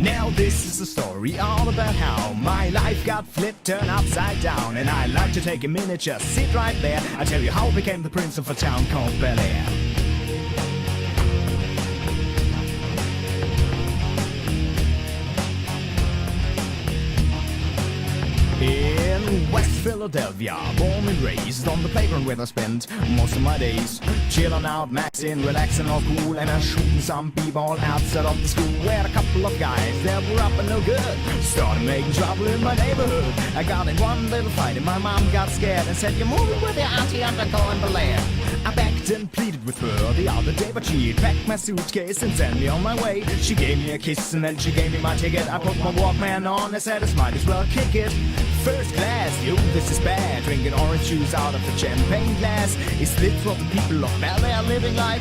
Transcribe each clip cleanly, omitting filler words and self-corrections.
Now this is a story all about how my life got flipped, turned upside down. And I'd like to take a minute, just sit right there. I tell you how I became the prince of a town called Bel Air. In West Philadelphia, born and raised on the playground where I spent most of my days. Chillin' out, maxing, relaxing, all cool, and shooting some b-ball outside of the school. Where a couple of guys that were up and no good started making trouble in my neighborhood. I got in one little fight and my mom got scared and said, "You're moving with your auntie, I'm not going to Bel Air." I begged and pleaded with her the other day, but she packed my suitcase and sent me on my way. She gave me a kiss and then she gave me my ticket. I put my Walkman on and said, "I might as well kick it." First class, yo, this is bad. Drinking orange juice out of a champagne glass. Is this what the people of Bel Air living like?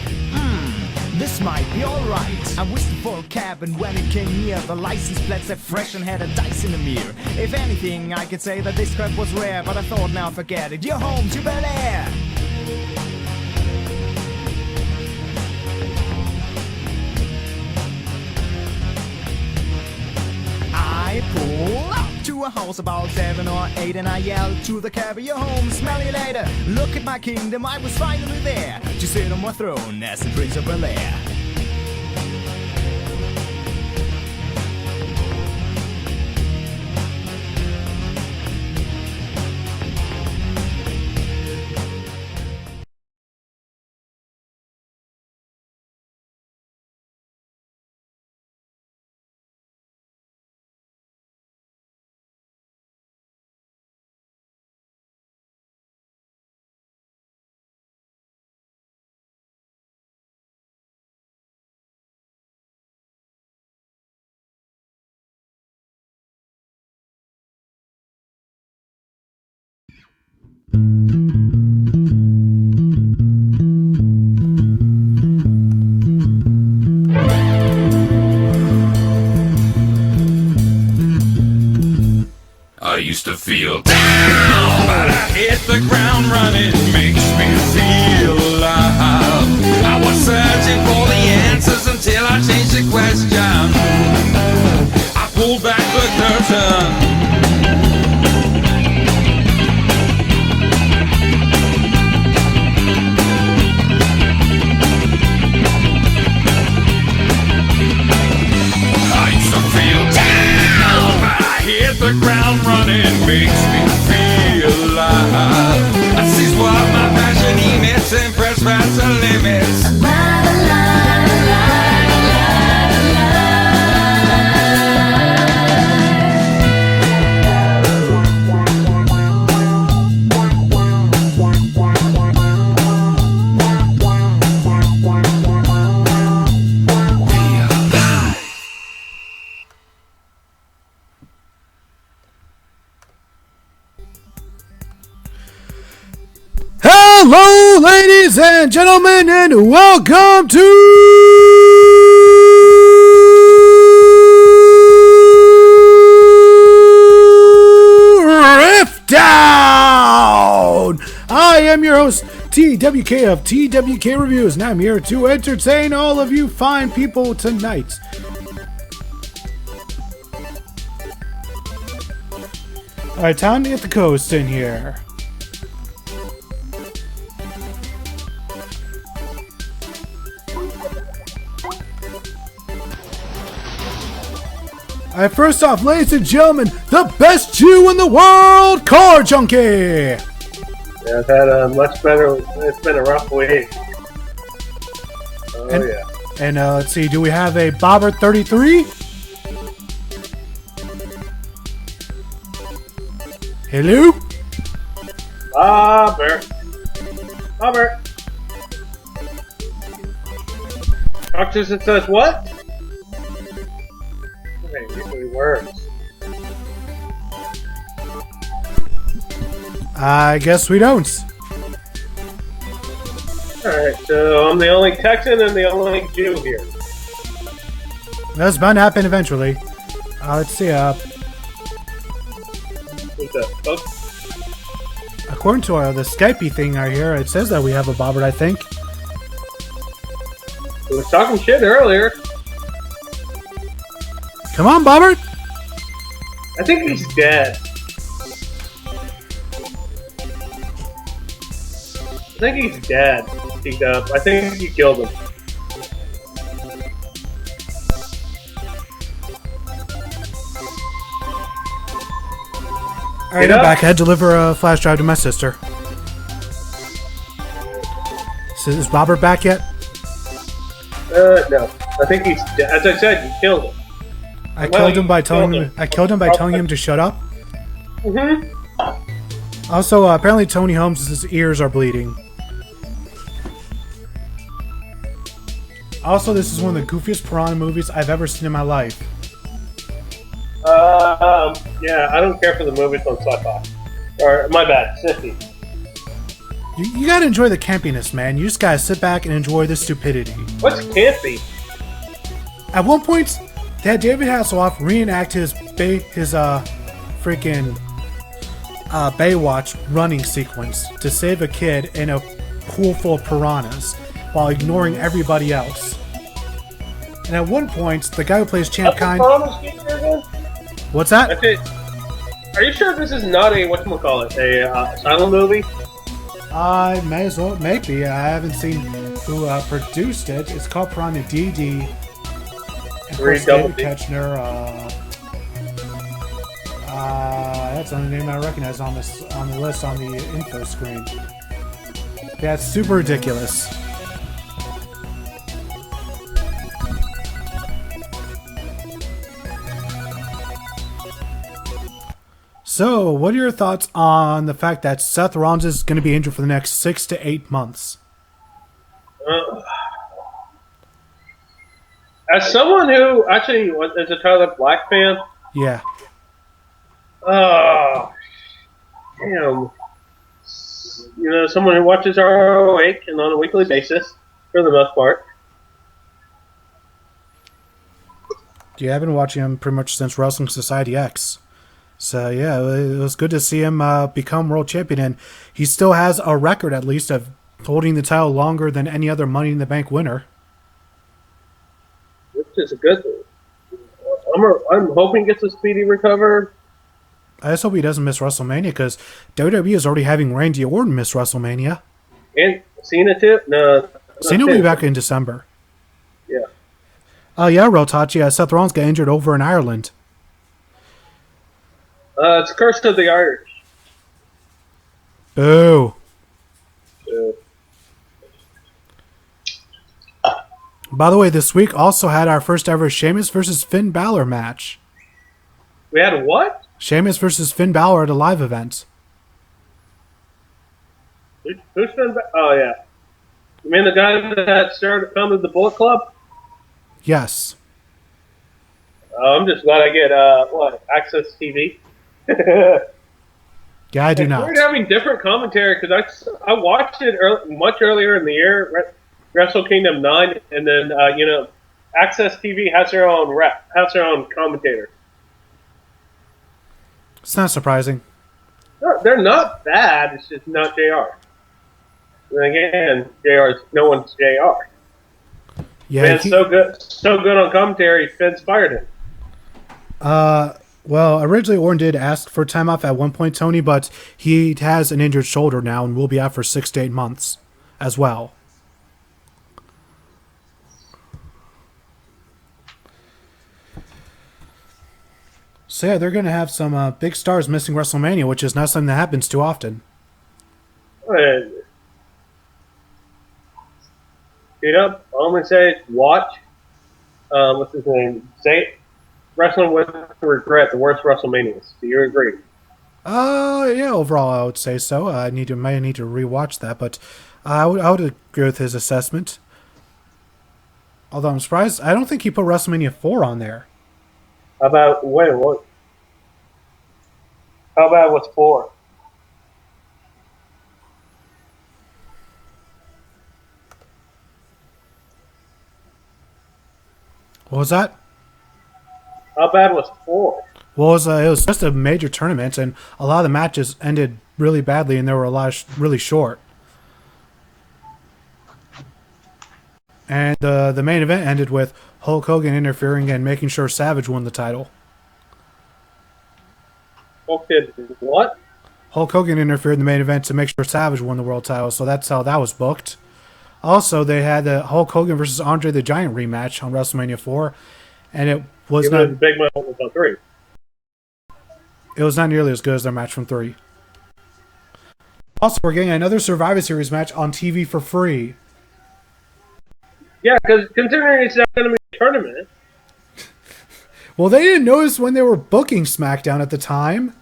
This might be alright. I whistled for a cab and when it came near, the license plate said fresh and had a dice in the mirror. If anything, I could say that this crap was rare, but I thought, now forget it. You're home to Bel Air. I pull up to a house about 7 or 8 and I yelled to the cab, "You're home, smell you later." Look at my kingdom, I was finally there to sit on my throne as the Prince of Bel Air. I used to feel down, but I hit the ground running. Makes me feel alive. I was searching for the answers until I changed the question. I pulled back the curtain. I used to feel down, but I hit the ground running. Makes me feel alive. This is what my passion emits, impressed past the limits. Hello, ladies and gentlemen, and welcome to RiffDown! I am your host, TWK of TWK Reviews, and I'm here to entertain all of you fine people tonight. Alright, time to get the coast in here. Alright, first off, ladies and gentlemen, the best Jew in the world, Car Junkie! Yeah, I've had a much better, it's been a rough week. And let's see, do we have a Bobber 33? Hello? Bobber. Talk to us and says what? Okay, usually works. I guess we don't. Alright, so I'm the only Texan and the only Jew here. That's bound to happen eventually. Let's see, Who's that, folks? according to the Skypey thing right here, it says that we have a Bobbert, I think. We was talking shit earlier. Come on, Bobber. I think he's dead. I think he's dead. I think you killed him. Alright, I'm back. I had to deliver a flash drive to my sister. So is Bobber back yet? No. I think he's dead. As I said, you killed him. I killed him by telling him to shut up. Also, apparently Tony Holmes' ears are bleeding. Also, this is one of the goofiest Piranha movies I've ever seen in my life. Yeah, I don't care for the movies on sci-fi. Or, my bad, Sniffy. You gotta enjoy the campiness, man. You just gotta sit back and enjoy the stupidity. What's campy? At one point, they had David Hasselhoff reenact his freaking Baywatch running sequence to save a kid in a pool full of piranhas while ignoring everybody else. And at one point, the guy who plays Champ Kind... What's that? Okay. Are you sure this is not a, whatchamacallit, a silent movie? May as well, maybe. I haven't seen who produced it. It's called Piranha DD. And of course, David Ketchner, that's the only name I recognize on the list on the info screen. Yeah, it's super ridiculous. So, what are your thoughts on the fact that Seth Rollins is going to be injured for the next 6 to 8 months? As someone who actually is a Tyler Black fan, yeah. Oh, damn. You know, someone who watches ROH and on a weekly basis, for the most part. Yeah, I've been watching him pretty much since Wrestling Society X. So, yeah, it was good to see him become world champion. And he still has a record, at least, of holding the title longer than any other Money in the Bank winner. Which is a good thing. I'm hoping he gets a speedy recovery. I just hope he doesn't miss WrestleMania, because WWE is already having Randy Orton miss WrestleMania. And Cena, too? No. Cena will be back in December. Yeah. Yeah, Rotachi. Seth Rollins got injured over in Ireland. It's Curse of the Irish. Boo. By the way, this week also had our first ever Sheamus versus Finn Balor match. We had what? Sheamus versus Finn Balor at a live event. Who's Finn Balor? Oh, yeah. You mean the guy that founded the Bullet Club? Yes. I'm just glad I get, Access TV? Yeah, I do not. We're having different commentary because I watched it much earlier in the year, Wrestle Kingdom 9, and then Access TV has their own commentator. It's not surprising. No, they're not bad. It's just not JR. And again, no one's JR. Yeah, Man's so good on commentary. Finn's fired him. Well, originally Orton did ask for time off at one point, Tony, but he has an injured shoulder now and will be out for 6 to 8 months as well. So yeah, they're going to have some big stars missing WrestleMania, which is not something that happens too often. All I'm going to say is watch. What's his name? Wrestling with Regret, the worst WrestleManias. Do you agree? Yeah, overall I would say so. I might need to rewatch that, but I would agree with his assessment. Although I'm surprised, I don't think he put WrestleMania 4 on there. How about what? How about what's 4? What was that? How bad was 4? Well, it was just a major tournament, and a lot of the matches ended really badly, and there were a lot really short. And the main event ended with Hulk Hogan interfering and making sure Savage won the title. Hulk did what? Hulk Hogan interfered in the main event to make sure Savage won the world title, so that's how that was booked. Also, they had the Hulk Hogan versus Andre the Giant rematch on WrestleMania 4, and it was not Big Man was on 3. It was not nearly as good as their match from 3. Also, we're getting another Survivor Series match on TV for free. Yeah, because considering it's not going to be a tournament. Well, they didn't notice when they were booking SmackDown at the time.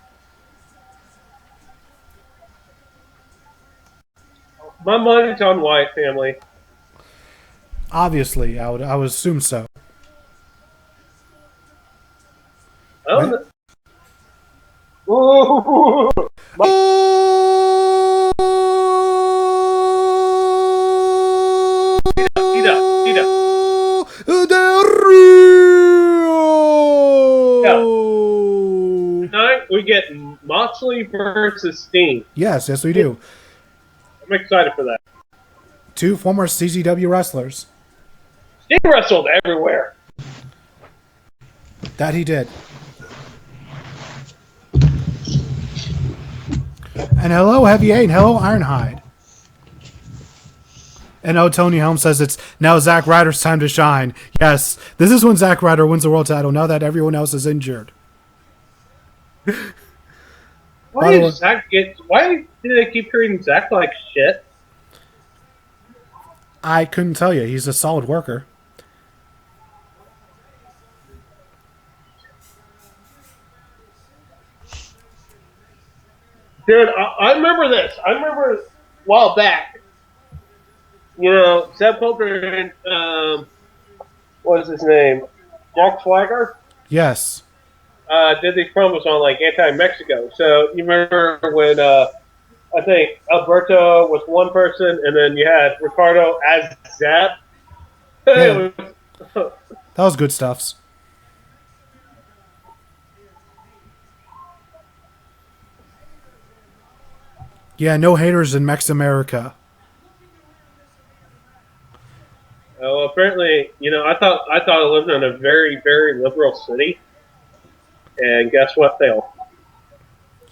My money's on Wyatt family. Obviously, I would assume so. Oh, ooh. Tonight we get Moxley versus Steen. Yes, we do. I'm excited for that. 2 former CZW wrestlers. Steen wrestled everywhere. That he did. And hello, Heavy 8, and hello, Ironhide. And Tony Helm says it's now Zack Ryder's time to shine. Yes, this is when Zack Ryder wins the world title, now that everyone else is injured. Why do they keep treating Zack like shit? I couldn't tell you. He's a solid worker. Dude, I remember this. I remember a while back. You know, Seb Coulter and, what is his name? Jack Swagger? Yes. Did these promos on, like, Anti-Mexico. So, you remember when, I think Alberto was one person, and then you had Ricardo as Zap? Yeah. That was good stuff. Yeah, no haters in Mex America. Well, apparently, you know, I thought I lived in a very, very liberal city, and guess what? Failed.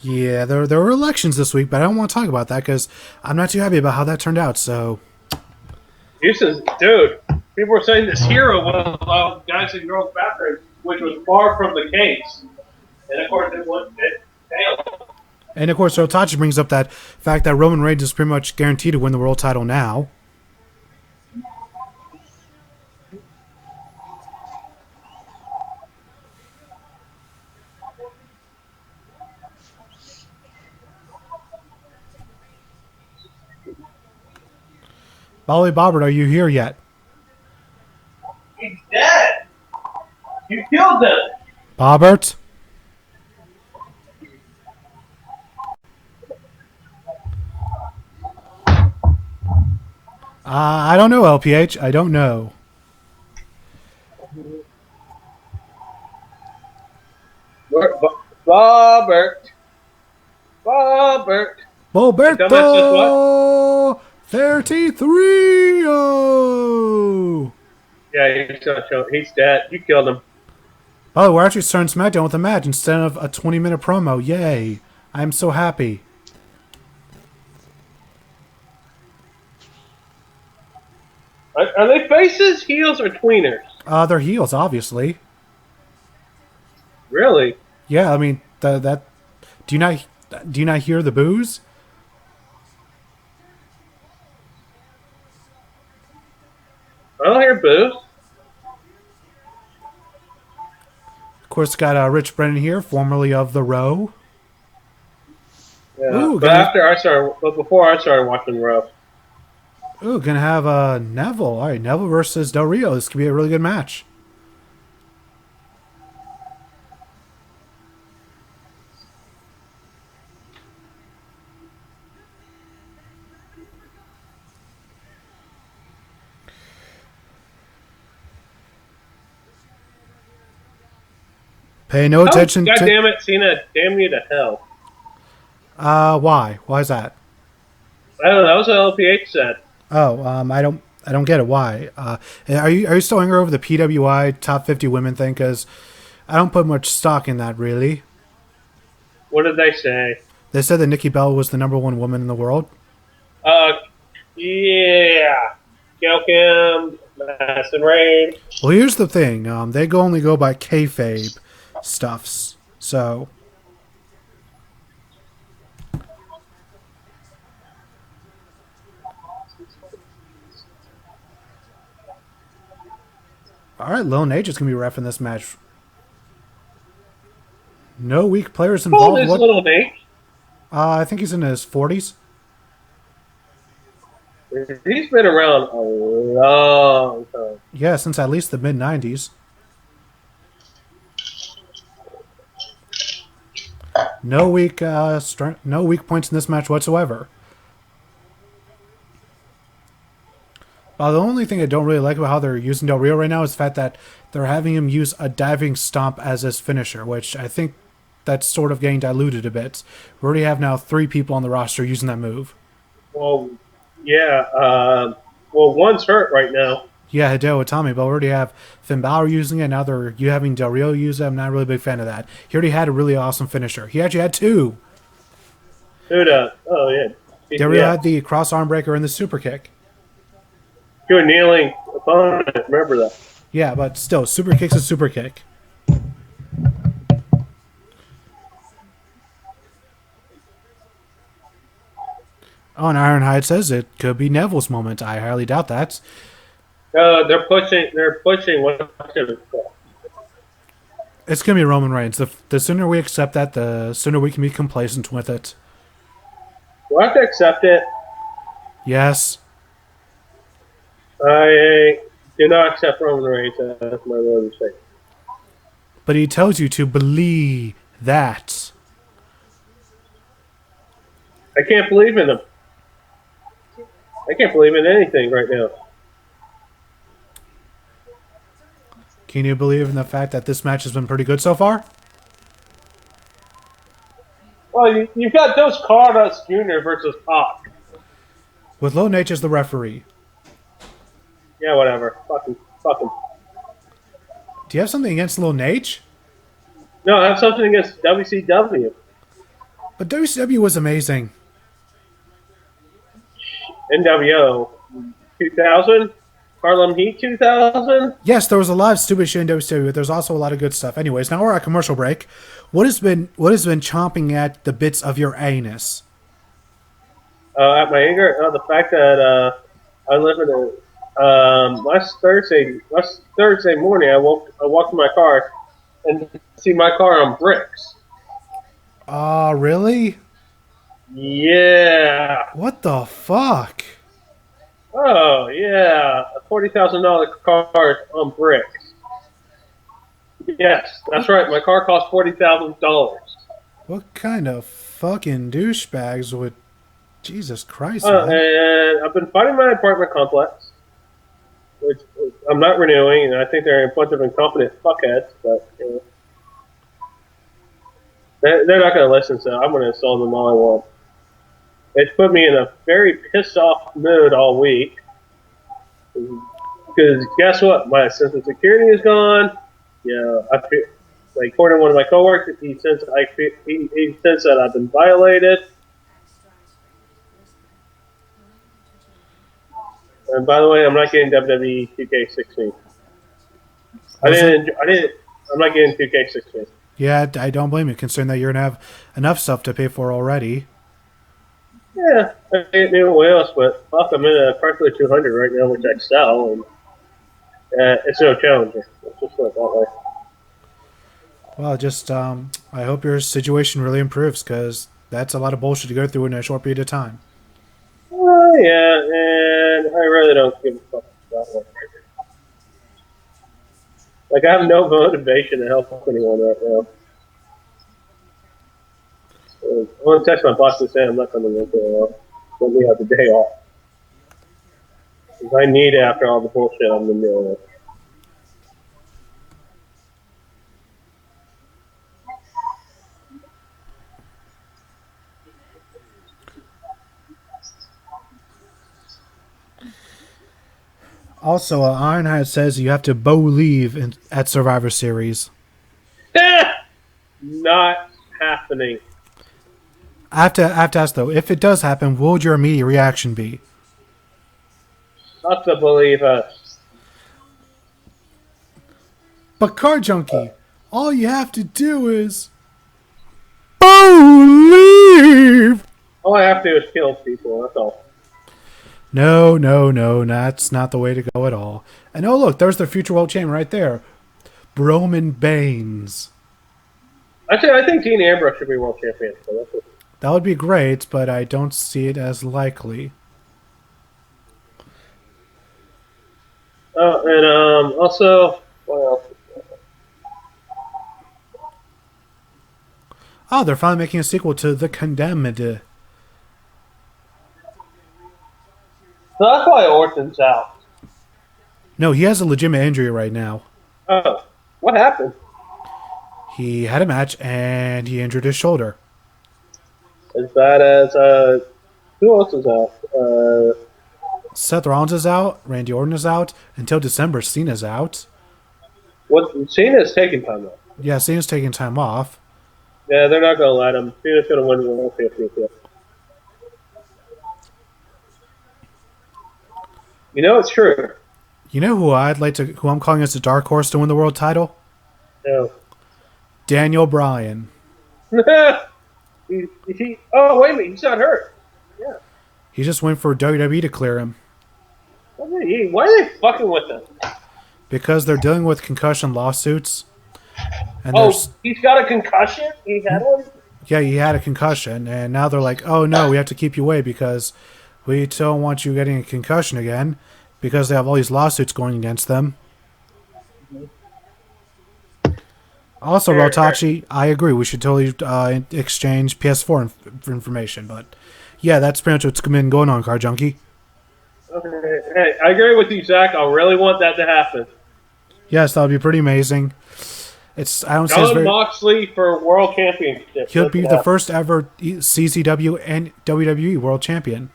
Yeah, there were elections this week, but I don't want to talk about that because I'm not too happy about how that turned out. So, Houston's, dude, people were saying this hero was guys in girls' bathrooms, which was far from the case, and of course it failed. and of course, Otachi brings up that fact that Roman Reigns is pretty much guaranteed to win the world title now. Bolly Bobbert, are you here yet? He's dead. You killed him. Bobbert? I don't know, LPH. I don't know. Bobbert. Boberto! 33! Oh! Yeah, he's not showing. He's dead. You killed him. Oh, we're actually starting SmackDown with a match instead of a 20-minute promo. Yay. I'm so happy. Are they faces, heels, or tweeners? They're heels, obviously. Really? Yeah, I mean, that. Do you not hear the boos? I don't hear boos. Of course, got Rich Brennan here, formerly of The Row. Yeah, Ooh, but before I started watching Raw. Ooh, gonna have Neville. All right, Neville versus Del Rio. This could be a really good match. Pay no attention God to... damn it, Cena, damn you to hell. Why? Why is that? I don't know, that was what LPH said. Oh, I don't get it. Why? Are you still angry over the PWI top 50 women thing? Because I don't put much stock in that, really. What did they say? They said that Nikki Bella was the #1 woman in the world. Uh, yeah. Gail Kim, Madison Rain. Well, here's the thing. They only go by kayfabe stuffs. So, all right, Lil Nate is gonna be reffing this match. No weak players How old involved. is Little Nate? I think he's in his 40s. He's been around a long time. Yeah, since at least the mid 90s. No weak, no weak points in this match whatsoever. The only thing I don't really like about how they're using Del Rio right now is the fact that they're having him use a diving stomp as his finisher, which I think that's sort of getting diluted a bit. We already have now 3 people on the roster using that move. Well, yeah. Well, one's hurt right now. Yeah, Hideo Itami, but we already have Finn Balor using it. Now you having Del Rio use it. I'm not really a big fan of that. He already had a really awesome finisher. He actually had 2. Who does? Oh, yeah. Del Rio had the cross arm breaker and the super kick. To a kneeling opponent. Remember that. Yeah, but still, super kick's a super kick. Oh, and Ironhide says it could be Neville's moment. I highly doubt that. They're pushing. They're pushing. It's going to be Roman Reigns. The sooner we accept that, the sooner we can be complacent with it. Do I have to accept it? Yes. I do not accept Roman Reigns as my Lord and Savior. But he tells you to believe that. I can't believe in him. I can't believe in anything right now. Can you believe in the fact that this match has been pretty good so far? Well, you've got Dos Carlos Jr. versus Pac. With Low Nate as the referee. Yeah, whatever. Fucking. Do you have something against Lil Nate? No, I have something against WCW. But WCW was amazing. NWO 2000? Harlem Heat 2000? Yes, there was a lot of stupid shit in WCW, but there's also a lot of good stuff. Anyways, now we're at commercial break. What has been chomping at the bits of your anus? At my anger, the fact that I live in a last Thursday morning, I walked to my car and see my car on bricks. Really? Yeah. What the fuck? Oh yeah, a $40,000 car on bricks. Yes, that's right. My car cost $40,000. What kind of fucking douchebags would... Jesus Christ, man. And I've been fighting my apartment complex, which I'm not renewing, and I think they're a bunch of incompetent fuckheads, but they're not going to listen, so I'm going to install them all I want. It's put me in a very pissed off mood all week. Because guess what? My sense of security is gone. Yeah, I feel like according to one of my coworkers, he says that I've been violated. And by the way, I'm not getting WWE 2K16. I'm not getting 2K16. Yeah, I don't blame you, considering that you're going to have enough stuff to pay for already. Yeah, I get new wheels, but fuck, I'm in a Chrysler 200 right now, which I sell, and it's no challenger. It's just not that way. Well, just, I hope your situation really improves, because that's a lot of bullshit to go through in a short period of time. Yeah, and I really don't give a fuck about that. Like, I have no motivation to help anyone right now. I want to text my boss and say I'm not coming in for let me have the day off. Because I need it after all the bullshit I've been dealing with. Also, Ironhide says you have to believe at Survivor Series. Not happening. I have to ask, though, if it does happen, what would your immediate reaction be? Not to believe us. But Car Junkie, all you have to do is believe. All I have to do is kill people, that's all. No, that's not the way to go at all. And oh, look, there's the future world champion right there. Roman Baines. Actually, I think Dean Ambrose should be world champion. So that's it. That would be great, but I don't see it as likely. And also, what else? Oh, they're finally making a sequel to The Condemned. So that's why Orton's out. No, he has a legitimate injury right now. Oh, what happened? He had a match and he injured his shoulder. As bad as who else is out? Seth Rollins is out. Randy Orton is out. Until December, Cena's out. What Cena's taking time off. Yeah, Cena's taking time off. Yeah, they're not going to let him. Cena's going to win the World Championship. You know it's true. You know who who I'm calling as the dark horse to win the world title? No. Daniel Bryan. Oh, wait a minute, he's not hurt. Yeah. He just went for WWE to clear him. Why are they fucking with him? Because they're dealing with concussion lawsuits. And he's got a concussion? He had one? Yeah, he had a concussion, and now they're like, oh no, we have to keep you away because we don't want you getting a concussion again because they have all these lawsuits going against them. Also, Rotachi, I agree. We should totally exchange PS4 information. But yeah, that's pretty much what's been going on, Car Junkie. Okay. Hey, I agree with you, Zach. I really want that to happen. Yes, that would be pretty amazing. I don't say John Moxley for World Championship. He'll be the first ever CZW and WWE World Champion.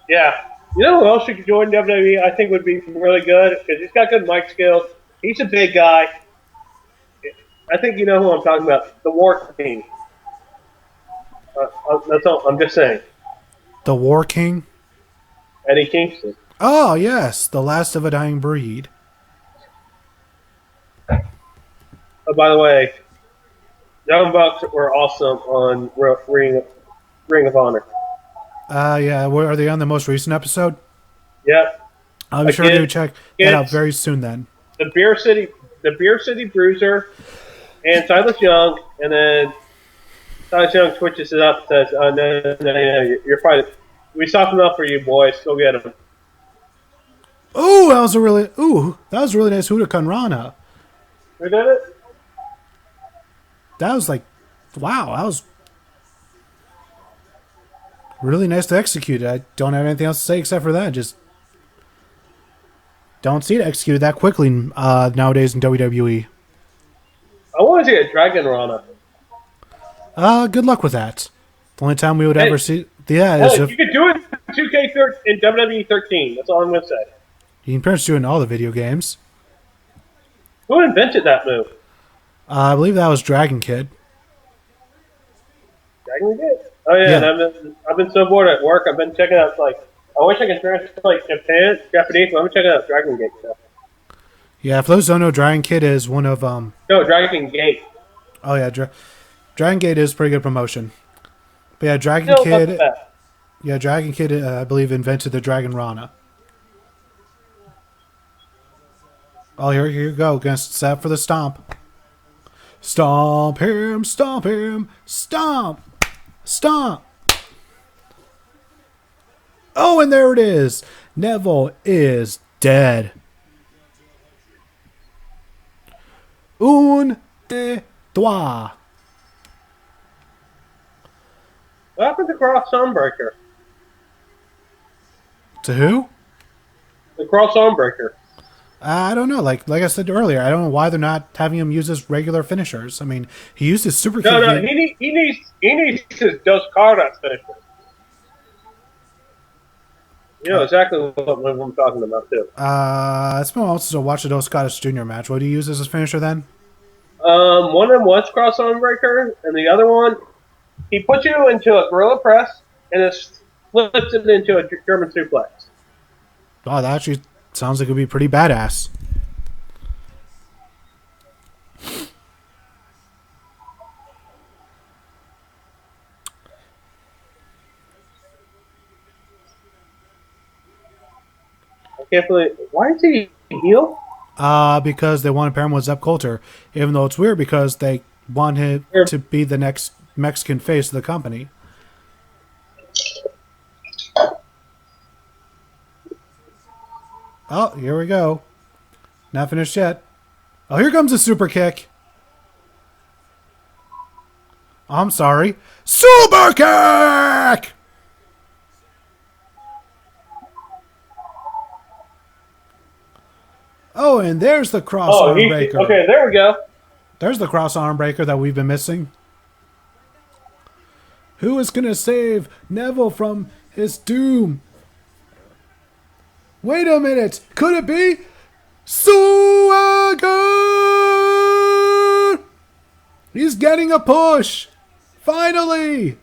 Yeah. You know who else should join WWE? I think would be really good because he's got good mic skills. He's a big guy. I think you know who I'm talking about. The War King. That's all. I'm just saying. The War King? Eddie Kingston. Oh, yes. The last of a dying breed. Oh, by the way, Young Bucks were awesome on Ring of Honor. Yeah. Are they on the most recent episode? Yep. I'll be sure to check that out very soon then. The Beer City Bruiser and Silas Young, and then Silas Young switches it up and says, no, you're fine. We softened up for you, boys. Go get him. Ooh, that was a really nice Huracan Rana. Who did it? That was like, wow, that was really nice to execute. I don't have anything else to say except for that. Just don't see it executed that quickly nowadays in WWE. I want to see a Dragon Rana. Good luck with that. The only time we would ever see, you could do it in 2K in WWE 13. That's all I'm going to say. You can pretty much do it in all the video games. Who invented that move? I believe that was Dragon Kid. Dragon Kid? Oh yeah. And I've been so bored at work. I've been checking out I wish I could translate Japanese, but I'm checking out Dragon Gate stuff. Yeah, for those who don't know, Dragon Kid is one of No, Dragon Gate. Oh yeah, Dragon Gate is pretty good promotion. But yeah, Dragon Kid. Yeah, Dragon Kid, I believe, invented the Dragon Rana. Oh, here you go. Gonna set for the stomp. Stomp him, stomp him, stomp, stomp. Oh, and there it is. Neville is dead. Un, deux, trois. What happened to Cross Stormbreaker? To who? The Cross Stormbreaker. I don't know. Like I said earlier, I don't know why they're not having him use his regular finishers. I mean, he used his super kick. No, he needs his Dos Caras finisher. You know exactly what I'm talking about, too. It's been also to watch the Dos Scottish Jr. match. What do you use as a finisher then? One of them was cross arm breaker, and the other one, he puts you into a gorilla press and it flips it into a German suplex. Oh, that actually sounds like it would be pretty badass. I can't believe. Why is he heel? Because they want to pair him with Zep Coulter, even though it's weird because they want him to be the next Mexican face of the company. Oh, here we go. Not finished yet. Oh, here comes a super kick. I'm sorry. Super kick! Oh, and there's the cross arm breaker. Okay, there we go. There's the cross arm breaker that we've been missing. Who is going to save Neville from his doom? Wait a minute. Could it be Swagger? He's getting a push. Finally.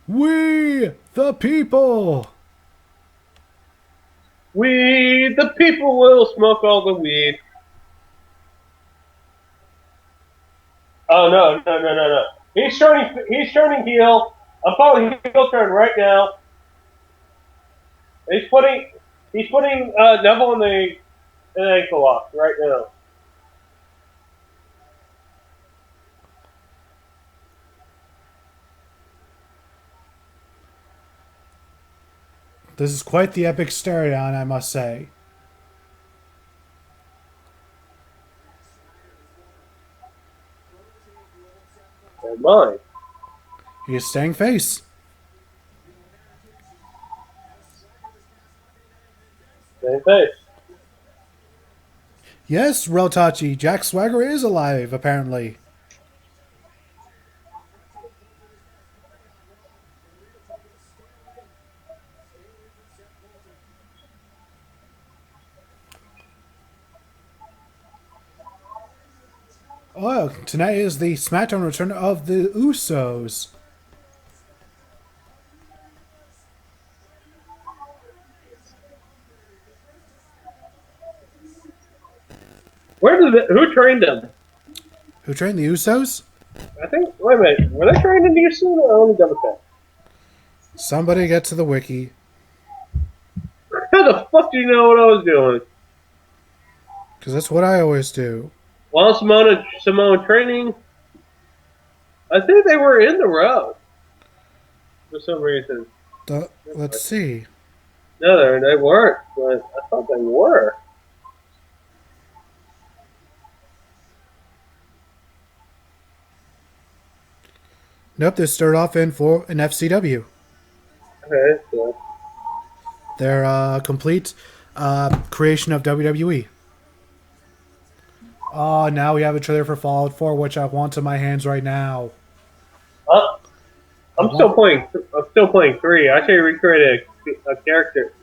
We, the people. We, the people, will smoke all the weed. Oh, no. He's turning heel. I'm calling heel turn right now. He's putting Neville in an ankle lock right now. This is quite the epic stare down, I must say. Oh my. He's staying face. Same face. Yes, Reltachi, Jack Swagger is alive, apparently. Oh, tonight is the SmackDown return of the Usos. Who trained them? Who trained the Usos? I think. Wait a minute. Were they trained in Houston? Or let me double check. Somebody get to the wiki. How the fuck do you know what I was doing? Because that's what I always do. While Simone training, I think they were in the row for some reason. Let's see. No, they weren't, but I thought they were. Nope, they started off in FCW. Okay, so. Their complete creation of WWE. Oh, now we have a trailer for Fallout 4, which I want in my hands right now. I'm still playing 3. I actually recreated a character,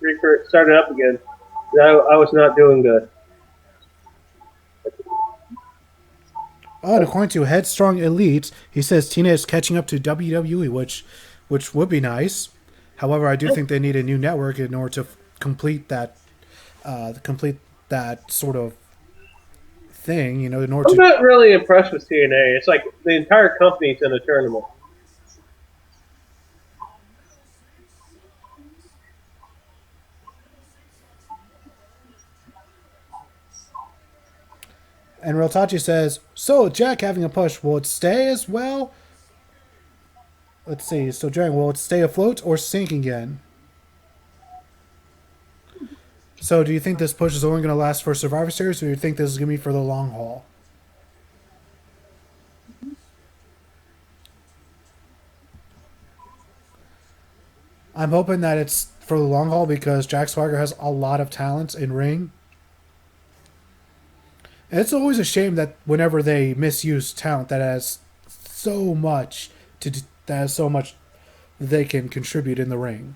started up again. I was not doing good. Oh, and according to Headstrong Elite, he says Tina is catching up to WWE, which would be nice. However, I do think they need a new network in order to complete that sort of thing. You know, in order I'm not really impressed with TNA. It's like the entire company's in a tournament. And Reltachi says, so Jack having a push, will it stay as well? Let's see. So, Jerry, will it stay afloat or sink again? So, do you think this push is only going to last for Survivor Series, or do you think this is going to be for the long haul? I'm hoping that it's for the long haul because Jack Swagger has a lot of talent in ring. And it's always a shame that whenever they misuse talent that has so much they can contribute in the ring.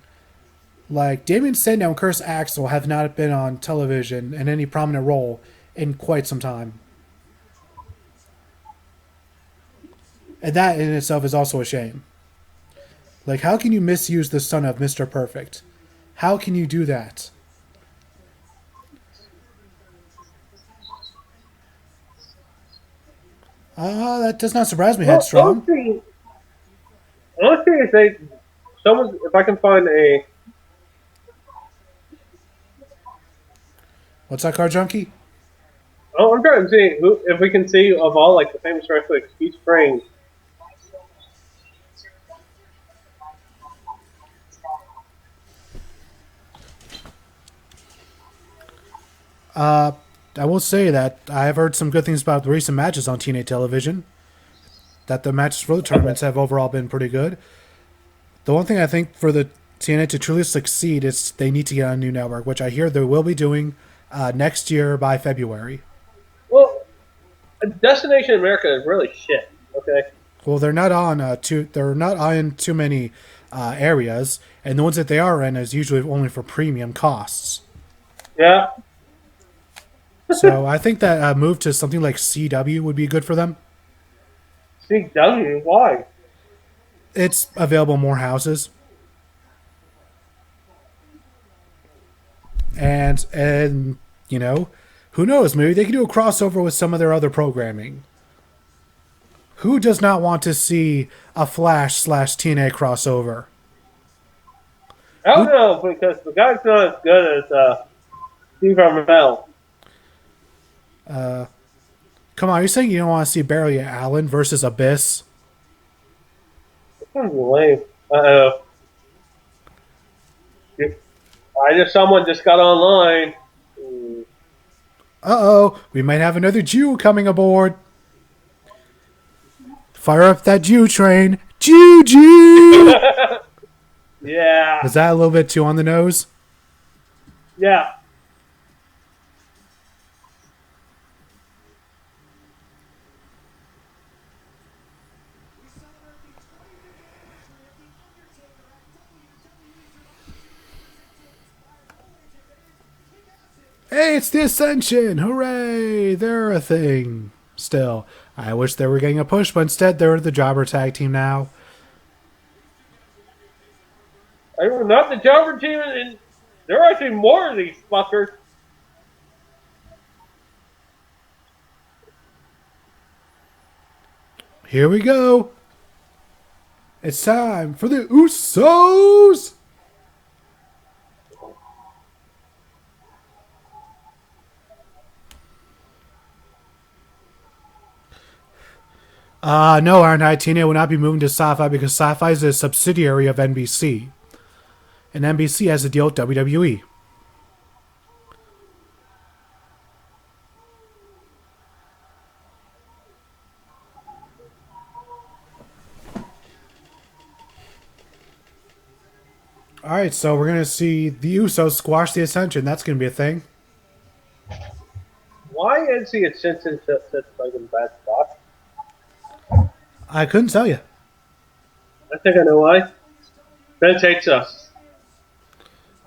Like, Damien Sandow and Curtis Axel have not been on television in any prominent role in quite some time. And that in itself is also a shame. Like, how can you misuse the son of Mr. Perfect? How can you do that? That does not surprise me, Headstrong. Honestly, if I can find a... What's that, Car Junkie? Oh, I'm trying to see if we can see of all like the famous wrestlers each brings. I will say that I have heard some good things about the recent matches on TNA television. That the matches for the tournaments have overall been pretty good. The one thing I think for the TNA to truly succeed is they need to get on a new network, which I hear they will be doing next year by February. Well, Destination America is really shit. Okay. Well, they're not on too many areas, and the ones that they are in is usually only for premium costs. Yeah. So I think that a move to something like CW would be good for them. CW? Why? It's available in more houses. And you know, who knows? Maybe they can do a crossover with some of their other programming. Who does not want to see a Flash/TNA crossover? I don't know, because the guy's not as good as Steve Armel. Come on, you're saying you don't want to see Barry Allen versus Abyss? It's kind of lame. Someone just got online. Uh-oh, we might have another Jew coming aboard. Fire up that Jew train. Jew! Yeah. Is that a little bit too on the nose? Yeah. Hey, it's the Ascension! Hooray! They're a thing. Still, I wish they were getting a push, but instead they're the Jobber Tag Team now. Not the Jobber team, and there are actually more of these fuckers. Here we go. It's time for the Usos! No, Ironhide TNA will not be moving to Sci-Fi because Sci-Fi is a subsidiary of NBC. And NBC has a deal with WWE. Alright, so we're going to see the Usos squash the Ascension. That's going to be a thing. Why is the Ascension such a bad spot? I couldn't tell you. I think I know why. Vince hates us.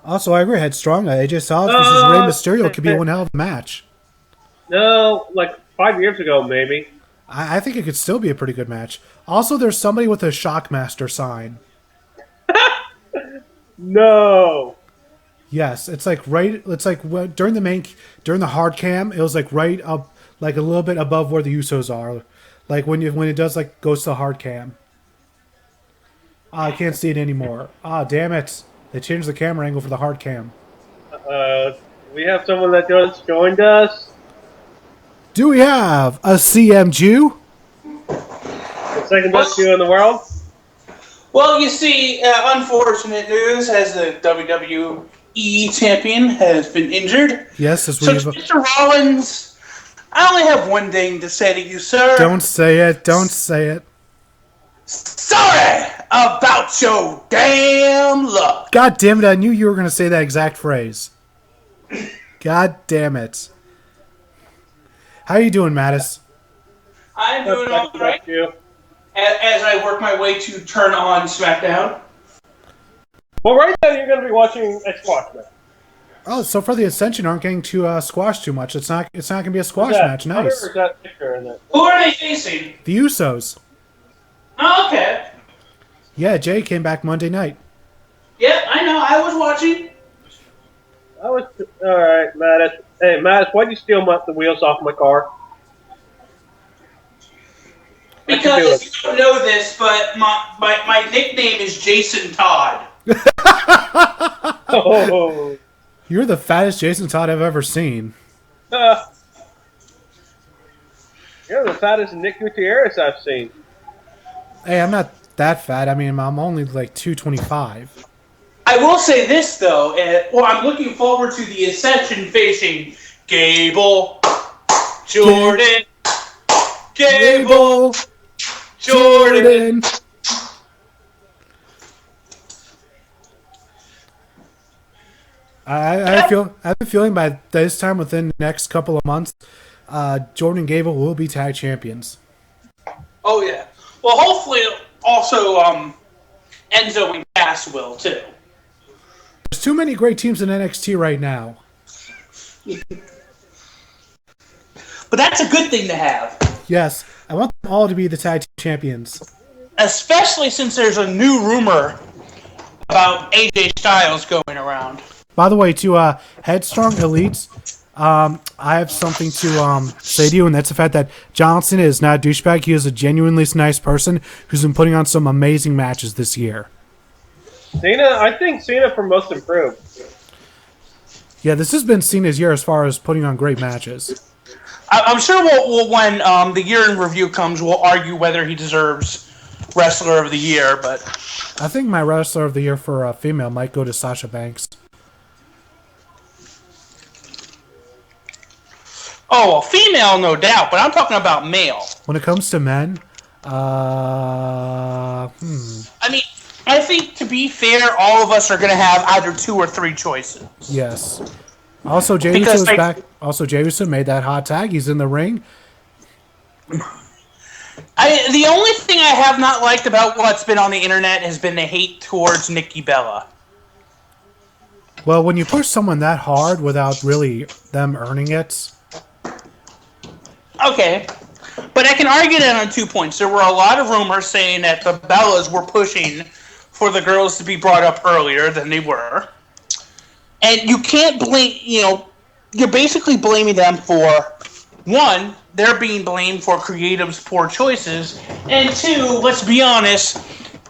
Also, I agree. Headstrong. AJ Styles versus Rey Mysterio could be one hell of a match. No, like 5 years ago, maybe. I think it could still be a pretty good match. Also, there's somebody with a Shockmaster sign. No. Yes, it's like right. It's like during the hard cam, it was like right up, like a little bit above where the Usos are. Like when it does like goes to the hard cam. I can't see it anymore. Damn it! They changed the camera angle for the hard cam. We have someone that just joined us. Do we have a CM Jew? The second best Jew in the world. Well, you see, unfortunate news as the WWE champion has been injured. Yes, as so we have. Mr. Rollins, I only have one thing to say to you, sir. Don't say it. Don't say it. Sorry about your damn luck. God damn it! I knew you were going to say that exact phrase. God damn it! How you doing, Mattis? I'm doing all right. As I work my way to turn on SmackDown. Well, right now you're going to be watching a squash match. Oh, so for the Ascension aren't getting to squash too much. It's not going to be a squash match. Nice. Is that picture in it? Who are they facing? The Usos. Oh, okay. Yeah, Jay came back Monday night. Yeah, I know. I was watching. All right, Mattis. Hey, Mattis, why'd you steal the wheels off my car? Because you don't know this, but my nickname is Jason Todd. Oh. You're the fattest Jason Todd I've ever seen. You're the fattest Nick Gutierrez I've seen. Hey, I'm not that fat. I mean, I'm only like 225. I will say this, though. I'm looking forward to the Ascension facing Gable, Jordan, Gable, Jordan. I have a feeling by this time within the next couple of months, Jordan and Gable will be tag champions. Oh yeah. Well, hopefully, also Enzo and Cass will too. There's too many great teams in NXT right now. But that's a good thing to have. Yes, I want them all to be the tag team champions. Especially since there's a new rumor about AJ Styles going around. By the way, to Headstrong Elites, I have something to say to you, and that's the fact that John Cena is not a douchebag. He is a genuinely nice person who's been putting on some amazing matches this year. I think Cena for most improved. Yeah, this has been Cena's year as far as putting on great matches. I'm sure we'll when the year in review comes, we'll argue whether he deserves Wrestler of the Year, but I think my Wrestler of the Year for a female might go to Sasha Banks. Oh, well, female, no doubt, but I'm talking about male. When it comes to men, I mean, I think to be fair, all of us are going to have either 2 or 3 choices. Yes. Also, Jey Uso's back. Also, Jey Uso made that hot tag. He's in the ring. The only thing I have not liked about what's been on the internet has been the hate towards Nikki Bella. Well, when you push someone that hard without really them earning it. Okay, but I can argue that on 2 points. There were a lot of rumors saying that the Bellas were pushing for the girls to be brought up earlier than they were. And you can't blame, you're basically blaming them for, 1, they're being blamed for creative's poor choices, and 2, let's be honest,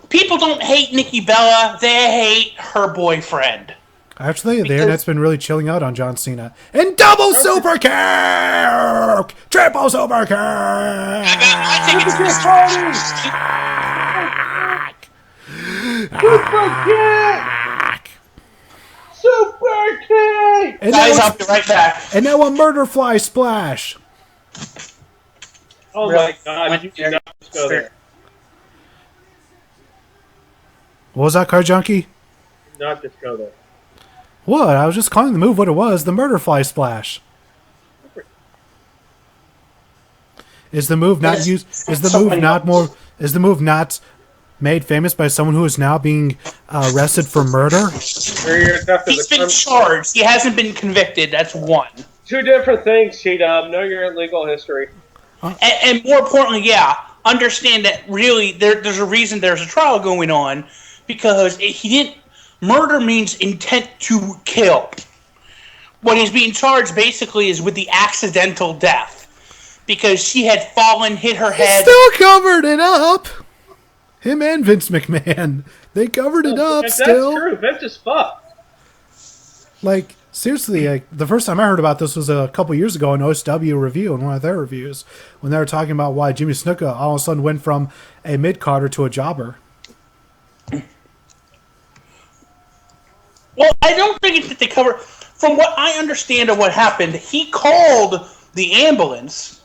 people don't hate Nikki Bella, they hate her boyfriend. Actually, the internet's been really chilling out on John Cena. And double super kick! Triple super kick! I think it's just Super kick! And guys, I'll be right back. And now a murder fly splash. Oh my god, you did not just go there. What was that, Car Junkie? Not just go there. What? I was just calling the move what it was, the murder fly splash. Is the move not used? Is the move not made famous by someone who is now being arrested for murder? He's been charged. He hasn't been convicted. That's 1. 2 different things, Cheetah. Know your legal history. And more importantly, understand that really there's a reason there's a trial going on, because he didn't. Murder means intent to kill. What he's being charged basically is with the accidental death, because she had fallen, hit her head. Still covered it up. Him and Vince McMahon, they covered it up. Still, that's true. Vince is fucked. Like seriously, the first time I heard about this was a couple years ago in OSW review, in one of their reviews, when they were talking about why Jimmy Snuka all of a sudden went from a mid-carder to a jobber. Well, I don't think it's that they cover. From what I understand of what happened, he called the ambulance.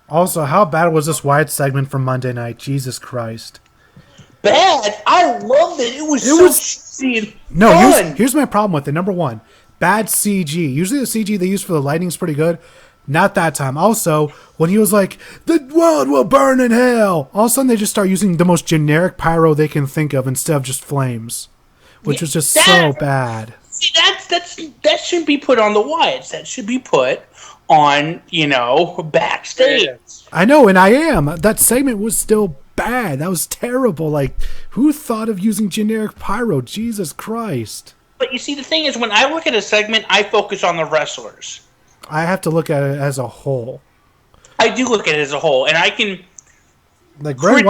Also, how bad was this Wyatt segment from Monday night? Jesus Christ. Bad? I loved it. It was cheesy and fun. Here's my problem with it. Number 1, bad CG. Usually the CG they use for the lighting is pretty good. Not that time. Also, when he was like, the world will burn in hell, all of a sudden they just start using the most generic pyro they can think of instead of just flames. Which was just so bad. See, that shouldn't be put on the Wyatts. That should be put on, backstage. I know, and I am. That segment was still bad. That was terrible. Like, who thought of using generic pyro? Jesus Christ. But you see, the thing is, when I look at a segment, I focus on the wrestlers. I have to look at it as a whole. I do look at it as a whole, and I can... Like, Bray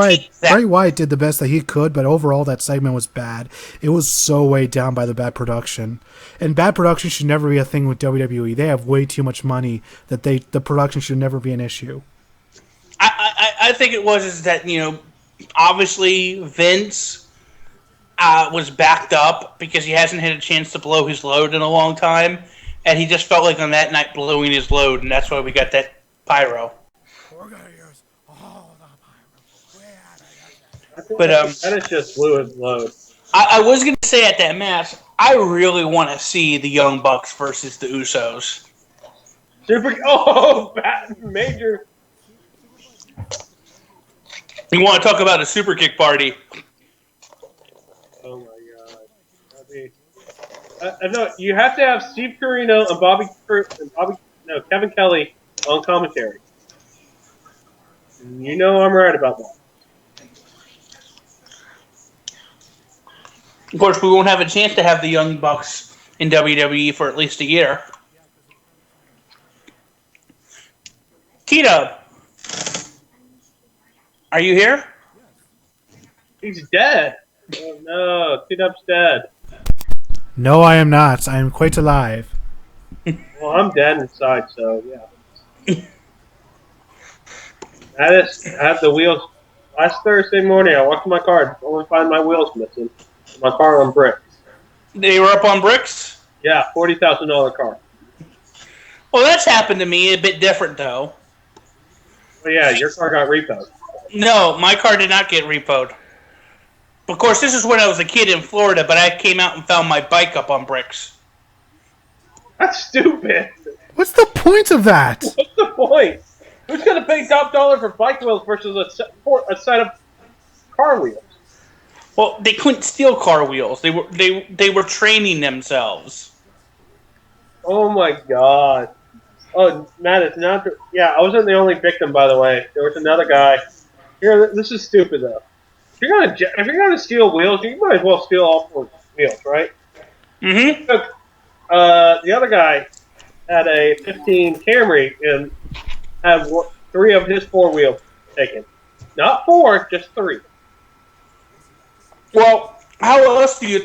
Wyatt did the best that he could, but overall that segment was bad. It was so weighed down by the bad production. And bad production should never be a thing with WWE. They have way too much money that the production should never be an issue. I think it was that, obviously Vince was backed up because he hasn't had a chance to blow his load in a long time. And he just felt like on that night blowing his load, and that's why we got that pyro. We're going to use all the pyro. But that is just blew his load. I was going to say at that match, I really want to see the Young Bucks versus the Usos. Major. You want to talk about a super kick party? Oh my god! No, you have to have Steve Corino and Kevin Kelly on commentary. You know I'm right about that. Of course, we won't have a chance to have the Young Bucks in WWE for at least a year. T-Dub, are you here? He's dead. Oh no, T-Dub's dead. No, I am not. I am quite alive. Well, I'm dead inside, so yeah. I have the wheels. Last Thursday morning, I walked to my car. I only find my wheels missing. My car on bricks. They were up on bricks? Yeah, $40,000 car. Well, that's happened to me. A bit different, though. Well, yeah, your car got repoed. No, my car did not get repoed. Of course, this is when I was a kid in Florida, but I came out and found my bike up on bricks. That's stupid. What's the point of that? What's the point? Who's going to pay top dollar for bike wheels versus a set of car wheels? Well, they couldn't steal car wheels. They were training themselves. Oh my god. Oh, Matt, it's not. Yeah, I wasn't the only victim, by the way. There was another guy. Here, this is stupid though. If you're gonna steal wheels, you might as well steal all four wheels, right? Mm-hmm. The other guy had a 15 Camry and had 3 of his 4 wheels taken. Not 4, just 3. Well, how else do you?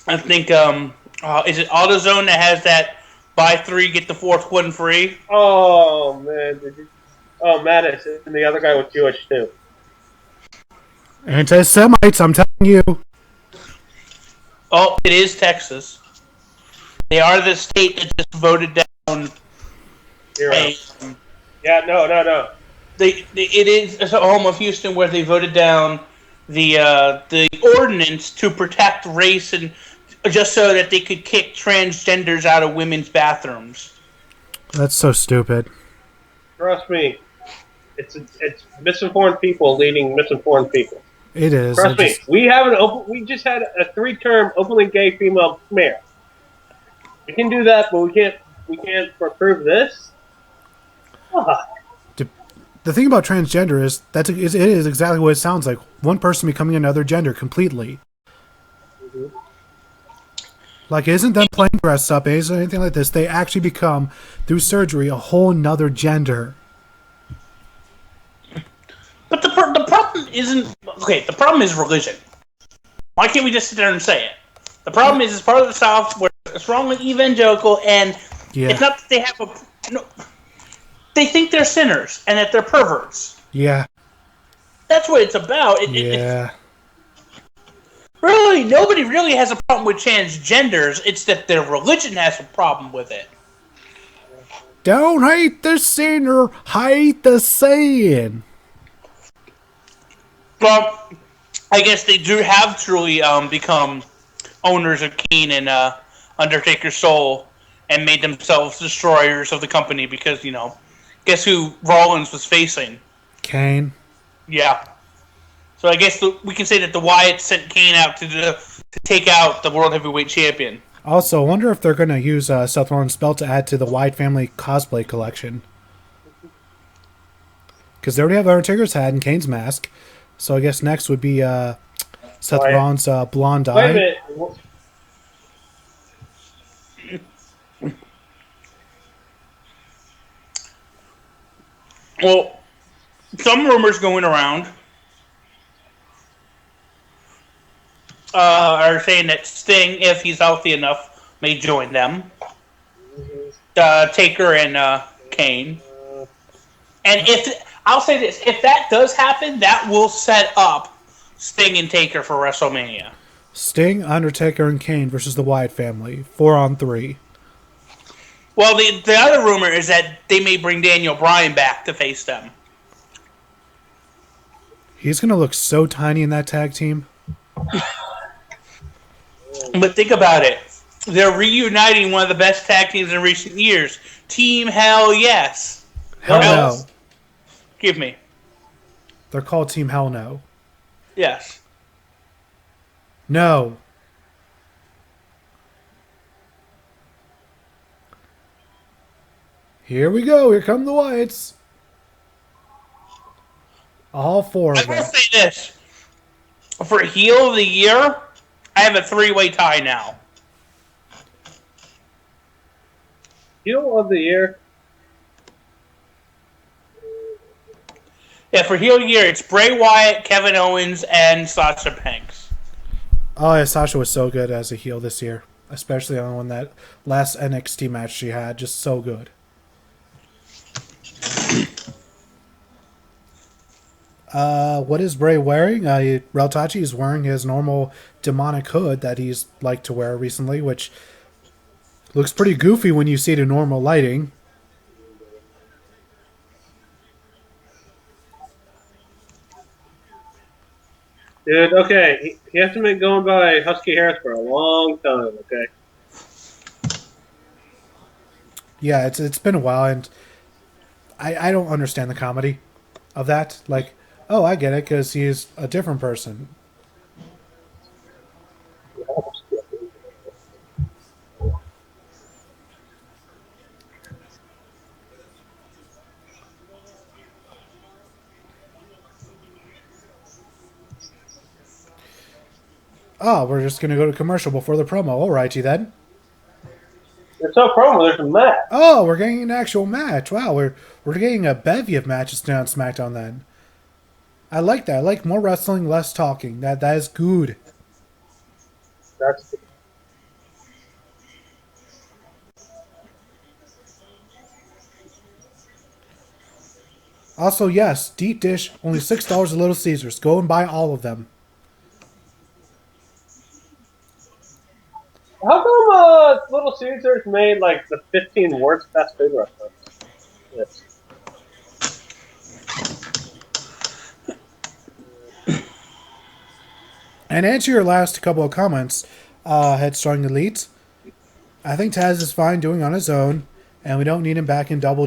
I think is it AutoZone that has that buy 3 get the 4th one free? Oh man, Oh, Mattis, and the other guy was Jewish too. Anti-Semites, I'm telling you. Oh, it is Texas. They are the state that just voted down. Yeah, no. It is a home of Houston where they voted down the ordinance to protect race and just so that they could kick transgenders out of women's bathrooms. That's so stupid. Trust me, it's misinformed people leading misinformed people. It is. Trust me, we just had a 3-term openly gay female mayor. We can do that, but we can't approve this. The thing about transgender is it is exactly what it sounds like. One person becoming another gender completely. Mm-hmm. Like, isn't them playing dress up, isn't anything like this? They actually become, through surgery, a whole nother gender. But the problem isn't... Okay, the problem is religion. Why can't we just sit there and say it? The problem is it's part of the South where it's strongly evangelical, and it's not that they have a... No, they think they're sinners and that they're perverts. Yeah. That's what it's about. Really, nobody really has a problem with transgenders. It's that their religion has a problem with it. Don't hate the sinner, hate the sin. Well, I guess they do have truly become owners of Kane and Undertaker's soul and made themselves destroyers of the company because, guess who Rollins was facing? Kane. Yeah. So I guess we can say that the Wyatts sent Kane out to take out the World Heavyweight Champion. Also, I wonder if they're going to use Seth Rollins' belt to add to the Wyatt family cosplay collection. Because they already have Undertaker's hat and Kane's mask. So I guess next would be Seth Rollins' blonde eye. Wait a minute. Well, some rumors going around are saying that Sting, if he's healthy enough, may join them. Taker and Kane. And I'll say this, if that does happen, that will set up Sting and Taker for WrestleMania. Sting, Undertaker, and Kane versus the Wyatt family. 4-on-3. Well, the other rumor is that they may bring Daniel Bryan back to face them. He's going to look so tiny in that tag team. But think about it. They're reuniting one of the best tag teams in recent years. Team Hell Yes. Hell No. Give me. They're called Team Hell No. Yes. No. Here we go. Here come the Wyatts. All four of I will them. say this. For heel of the year, I have a 3-way tie now. Heel of the year. Yeah, for heel of the year, it's Bray Wyatt, Kevin Owens, and Sasha Banks. Oh, yeah, Sasha was so good as a heel this year. Especially on that last NXT match she had. Just so good. What is Bray wearing? Reltachi is wearing his normal demonic hood that he's liked to wear recently, which looks pretty goofy when you see it in normal lighting. Dude, okay, he hasn't been going by Husky Harris for a long time, okay? Yeah, it's been a while, and I don't understand the comedy of that. Like, oh, I get it, because he's a different person. Oh, we're just going to go to commercial before the promo. Alrighty then. It's no promo, there's a match. Oh, we're getting an actual match. Wow, we're getting a bevy of matches now on SmackDown then. I like that. I like more wrestling, less talking. That is good. That's Also, yes, deep dish, only $6 at Little Caesars. Go and buy all of them. How come Little Caesars made like the 15 worst fast food restaurants? Yes. And answer your last couple of comments, Headstrong Elite. I think Taz is fine doing on his own, and we don't need him back in double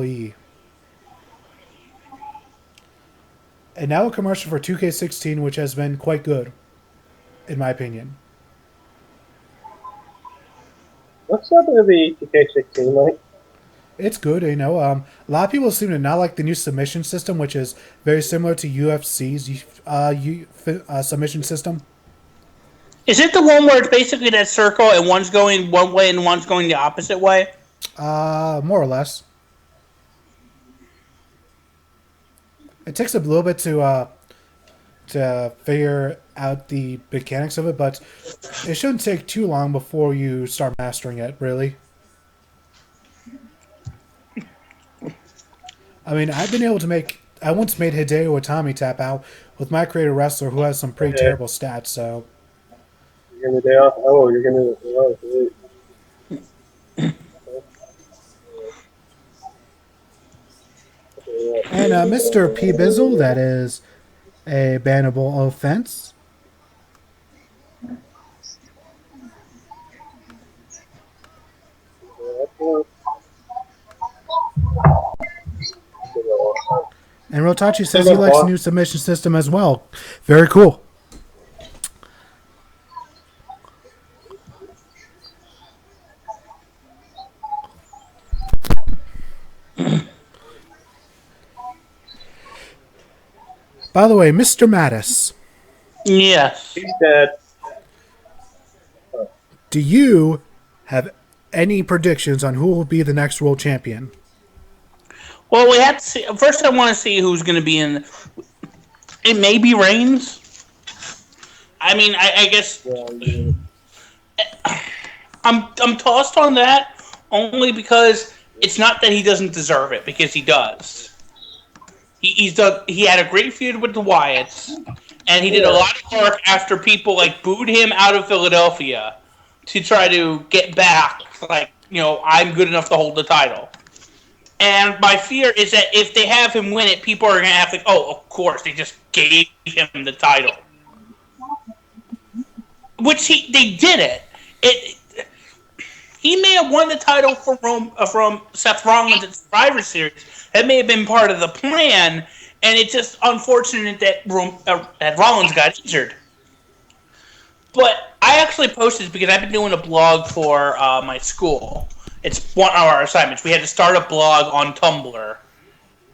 E. And now a commercial for 2K16, which has been quite good, in my opinion. What's up with the 2K16 like? It's good, you know. A lot of people seem to not like the new submission system, which is very similar to UFC's submission system. Is it the one where it's basically that circle and one's going one way and one's going the opposite way? More or less. It takes a little bit to figure out the mechanics of it, but it shouldn't take too long before you start mastering it, really. I mean, I've been able to make... I once made Hideo Itami tap out with my creator wrestler who has some pretty terrible stats, so... You're gonna day off? Oh, you're gonna... Oh, And Mr. P. Bizzle, that is a bannable offense. And Rotachi says he likes the new submission system as well. Very cool. By the way, Mr. Mattis. Yes. He's dead. Do you have any predictions on who will be the next world champion? Well, we have to see. First, I want to see who's going to be in. It may be Reigns. I mean, I guess I'm tossed on that only because it's not that he doesn't deserve it, because he does. He had a great feud with the Wyatts, and he did a lot of work after people like booed him out of Philadelphia to try to get back. Like, I'm good enough to hold the title. And my fear is that if they have him win it, people are going to have to, oh, of course, they just gave him the title. Which they did it. He may have won the title from Seth Rollins at Survivor Series. That may have been part of the plan, and it's just unfortunate that Rollins got injured. But I actually posted, because I've been doing a blog for my school. It's one of our assignments. We had to start a blog on Tumblr.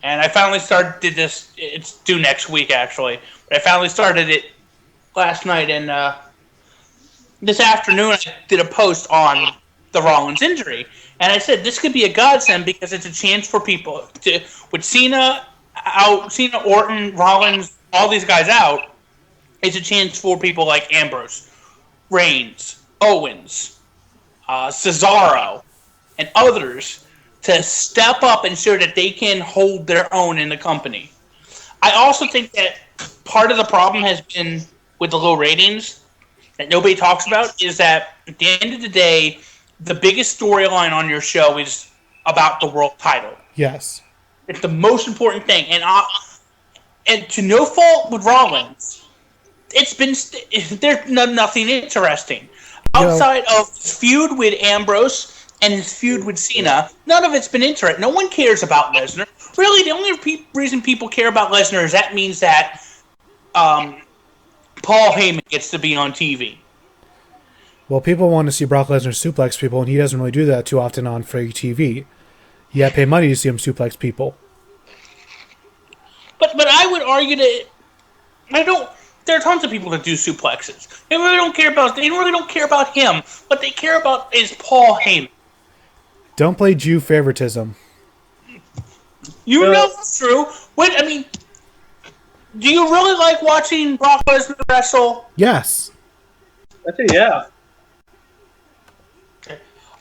And I finally did this. It's due next week, actually. But I finally started it last night, and this afternoon I did a post on the Rollins injury. And I said this could be a godsend because it's a chance for people to, with Cena out, Cena, Orton, Rollins, all these guys out, it's a chance for people like Ambrose, Reigns, Owens, Cesaro, and others to step up and show that they can hold their own in the company. I also think that part of the problem has been with the low ratings that nobody talks about is that at the end of the day, the biggest storyline on your show is about the world title. Yes. It's the most important thing. And to no fault with Rollins, there's nothing interesting. Outside of his feud with Ambrose and his feud with Cena, none of it's been interesting. No one cares about Lesnar. Really, the only reason people care about Lesnar is that means that Paul Heyman gets to be on TV. Well, people want to see Brock Lesnar suplex people, and he doesn't really do that too often on free TV. You have to pay money to see him suplex people. But I would argue that there are tons of people that do suplexes. They really don't care about him. What they care about is Paul Heyman. Don't play Jew favoritism. You know it's true. Do you really like watching Brock Lesnar wrestle? Yes. I think, yeah.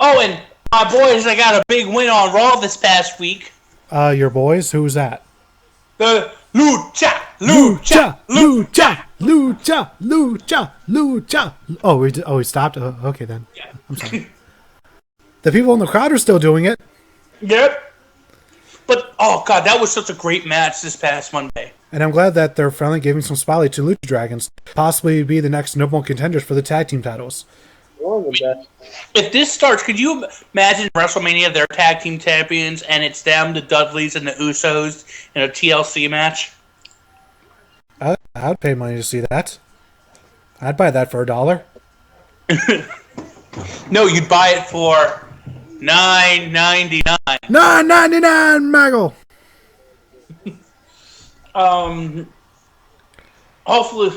Oh, and my boys, I got a big win on Raw this past week. Your boys? Who's that? The Lucha. Oh, we stopped? Oh, okay, then. Yeah. I'm sorry. The people in the crowd are still doing it. Yep. But, oh, God, that was such a great match this past Monday. And I'm glad that they're finally giving some spotlight to Lucha Dragons, possibly be the next number one contenders for the tag team titles. If this starts, could you imagine WrestleMania, their tag team champions, and it's them, the Dudleys, and the Usos in a TLC match? I'd pay money to see that. I'd buy that for $1. No, you'd buy it for $9.99. $9.99, Maggle. Hopefully,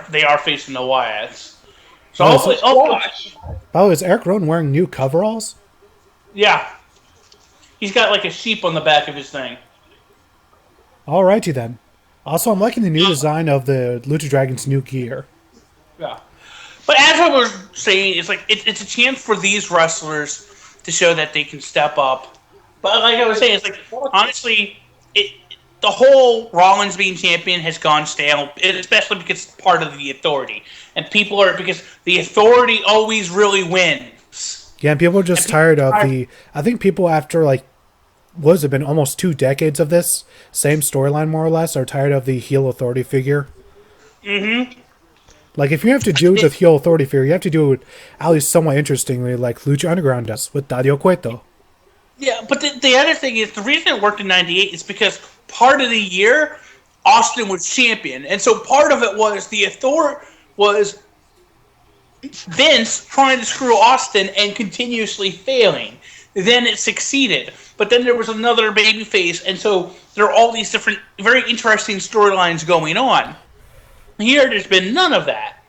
they are facing the Wyatts. So hopefully, Oh, is Eric Rowan wearing new coveralls? Yeah. He's got like a sheep on the back of his thing. Alrighty then. Also, I'm liking the new design of the Lucha Dragons' new gear. Yeah. But as I was saying, it's like it's a chance for these wrestlers to show that they can step up. But like I was saying, it's like, honestly, the whole Rollins being champion has gone stale, especially because it's part of the Authority. And because the Authority always really wins. Yeah, and people are just tired of I think people after, like, what has it been, almost 2 decades of this same storyline, more or less, are tired of the heel Authority figure. Mm-hmm. Like, if you have to do the heel Authority figure, you have to do it at least somewhat interestingly, like Lucha Underground does with Dario Cueto. Yeah, but the other thing is, the reason it worked in 98 is because part of the year, Austin was champion. And so part of it was the authority was Vince trying to screw Austin and continuously failing. Then it succeeded. But then there was another babyface, and so there are all these different, very interesting storylines going on. Here, there's been none of that.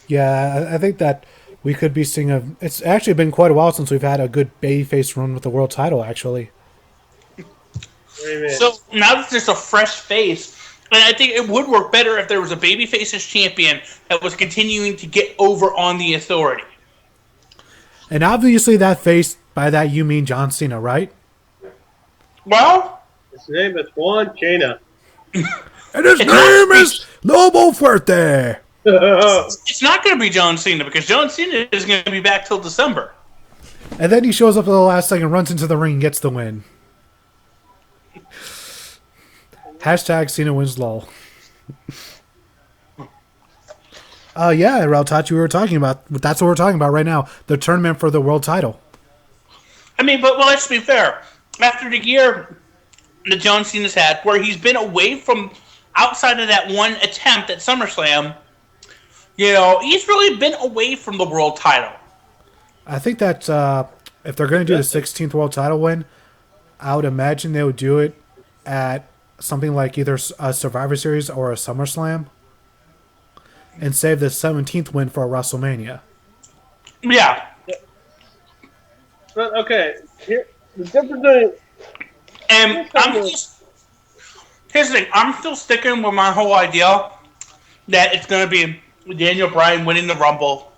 Yeah, I think that we could be seeing a... It's actually been quite a while since we've had a good babyface run with the world title, actually. So now that there's a fresh face, and I think it would work better if there was a babyface as champion that was continuing to get over on the authority. And obviously that face, by that you mean John Cena, right? Well, his name is Juan Cena. And his name is Lobo Fuerte. It's not going to be John Cena because John Cena is going to be back till December. And then he shows up at the last second, runs into the ring, and gets the win. Hashtag Cena wins lol. Yeah, Reltachi, we were talking about... That's what we're talking about right now. The tournament for the world title. I mean, but well, let's be fair. After the year that John Cena's had, where he's been away from... Outside of that one attempt at SummerSlam, you know, he's really been away from the world title. I think that if they're going to do the 16th world title win, I would imagine they would do it at something like either a Survivor Series or a SummerSlam and save the 17th win for a WrestleMania. Yeah. But, okay, here, the difference is... And here's the thing. I'm still sticking with my whole idea that it's going to be Daniel Bryan winning the Rumble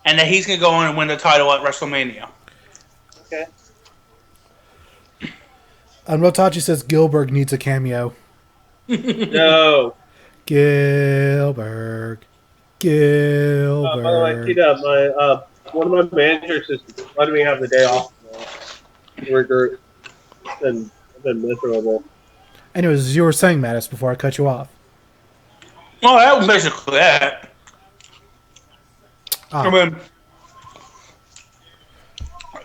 and that he's going to go on and win the title at WrestleMania. Okay. And Rotachi says Gilbert needs a cameo. No. Gilbert. By the way, T-Dub, one of my managers is letting me have the day off. It's been miserable. Anyways, as you were saying, Mattis, before I cut you off. Well, that was basically that. I mean,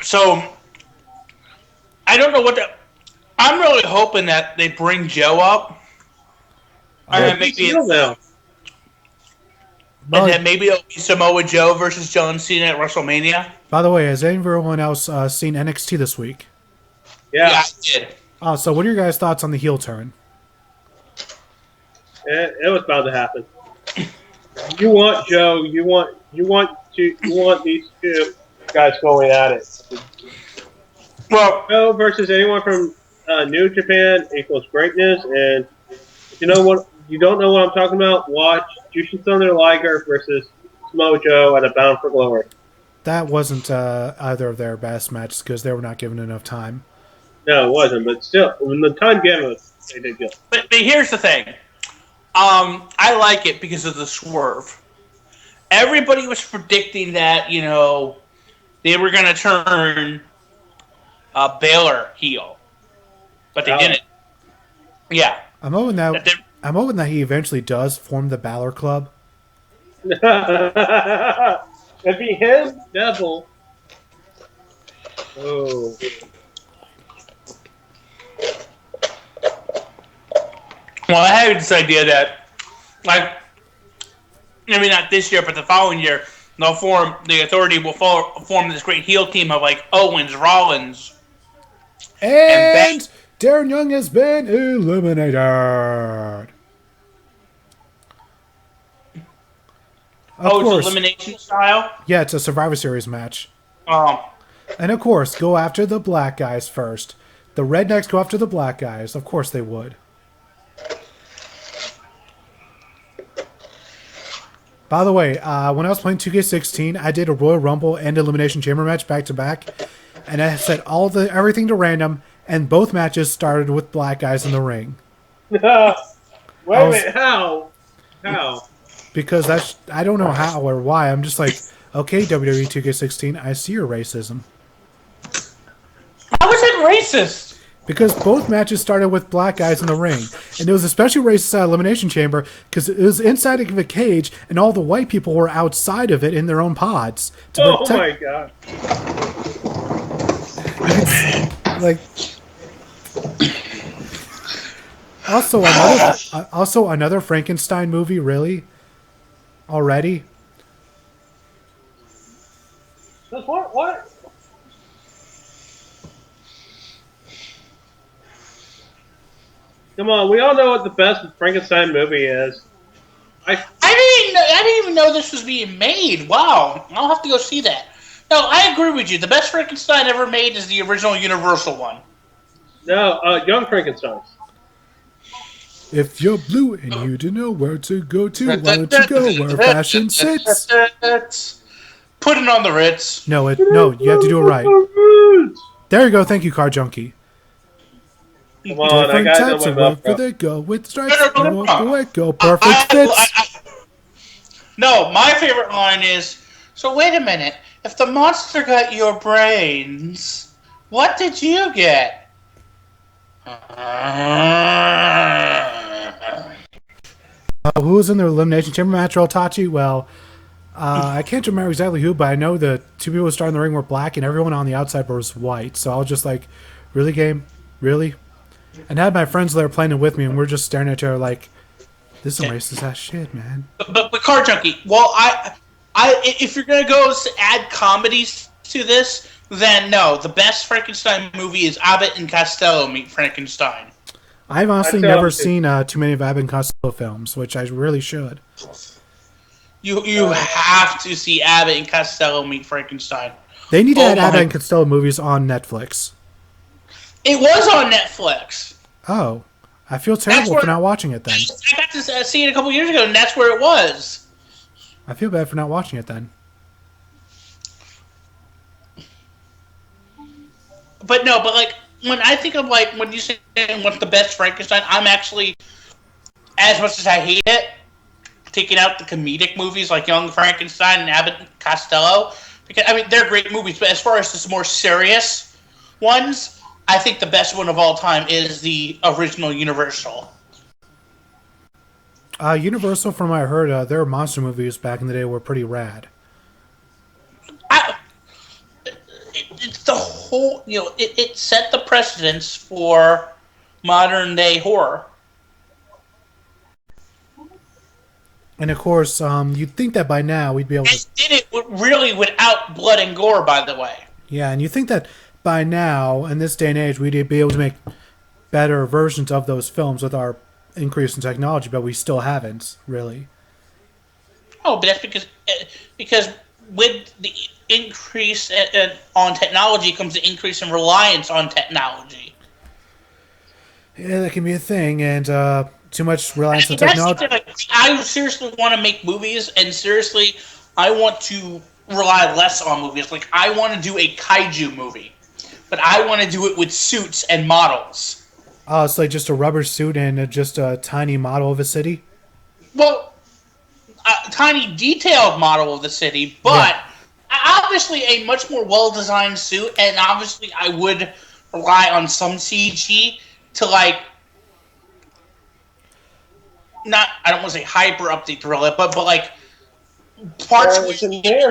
so I don't know what the... I'm really hoping that they bring Joe up. And maybe and then maybe it'll be Samoa Joe versus John Cena at WrestleMania. By the way, has everyone else seen NXT this week? Yeah, I did. So what are your guys' thoughts on the heel turn? It was bound to happen. You want Joe. You want these two guys going at it. Well, Joe versus anyone from New Japan equals greatness, and you know what? You don't know what I'm talking about? Watch Jushin Thunder Liger versus Samoa Joe at a Bound for Glory. That wasn't either of their best matches because they were not given enough time. No, it wasn't, but still, when the time given, they did good. But here's the thing. I like it because of the swerve. Everybody was predicting that, you know, they were going to turn Baylor heel. But they didn't. Yeah. I'm hoping that he eventually does form the Balor Club. If he him, Devil. Oh. Well, I had this idea that, like, maybe not this year, but the following year, the Authority will form this great heel team of, like, Owens, Rollins, and Darren Young has been eliminated. It's elimination style? Yeah, it's a Survivor Series match. Oh. And of course, go after the black guys first. The rednecks go after the black guys. Of course they would. By the way, when I was playing 2K16, I did a Royal Rumble and Elimination Chamber match back to back, and I set everything to random, and both matches started with black guys in the ring. Wait a minute, how? How? Because I don't know how or why. I'm just like, okay, WWE 2K16, I see your racism. How is it racist? Because both matches started with black guys in the ring. And it was especially racist at Elimination Chamber because it was inside of a cage and all the white people were outside of it in their own pods. Oh my god. Like, Also another Frankenstein movie, really? Already? What? Come on, we all know what the best Frankenstein movie is. I didn't even know this was being made. Wow, I'll have to go see that. No, I agree with you. The best Frankenstein ever made is the original Universal one. No, Young Frankenstein. If you're blue and you don't know where to go to, why don't you go where fashion sits? Put it on the Ritz. No, you have to do it right. There you go. Thank you, Car Junkie. Come on, I Different got types of my where they go with stripes. Go perfect fits. No, my favorite line is, so wait a minute. If the monster got your brains, what did you get? Who was in the Elimination Chamber match, Tachi? Well, I can't remember exactly who, but I know the two people who started in the ring were black and everyone on the outside was white. So I was just like, really, game? Really? And I had my friends there playing it with me, and we're just staring at each other like, this is racist ass shit, man. But Car Junkie, well, if you're gonna go add comedies to this, then no, the best Frankenstein movie is Abbott and Costello Meet Frankenstein. I've honestly never seen too many of Abbott and Costello films, which I really should. You have to see Abbott and Costello Meet Frankenstein. They need to add Abbott and Costello movies on Netflix. It was on Netflix. Oh. I feel terrible for not watching it then. I got to see it a couple years ago, and that's where it was. I feel bad for not watching it then. But like, when I think of, like, when you say what's the best Frankenstein, I'm actually, as much as I hate it, taking out the comedic movies like Young Frankenstein and Abbott and Costello, because, I mean, they're great movies, but as far as the more serious ones, I think the best one of all time is the original Universal. Universal, from what I heard, their monster movies back in the day were pretty rad. It's the whole, it set the precedence for modern day horror. And of course, you'd think that by now we'd be able to... They did it really without blood and gore, by the way. Yeah, and you think that by now, in this day and age, we'd be able to make better versions of those films with our increase in technology, but we still haven't, really. Oh, but that's because with the increase on technology comes the increase in reliance on technology. Yeah, that can be a thing, and too much reliance on technology. I seriously want to make movies, and seriously, I want to rely less on movies. Like, I want to do a kaiju movie. But I want to do it with suits and models. Oh, it's like just a rubber suit and just a tiny model of a city? Well, a tiny detailed model of the city, but obviously a much more well-designed suit, and obviously I would rely on some CG to, like, not, I don't want to say hyper update to real it, but like, parts Is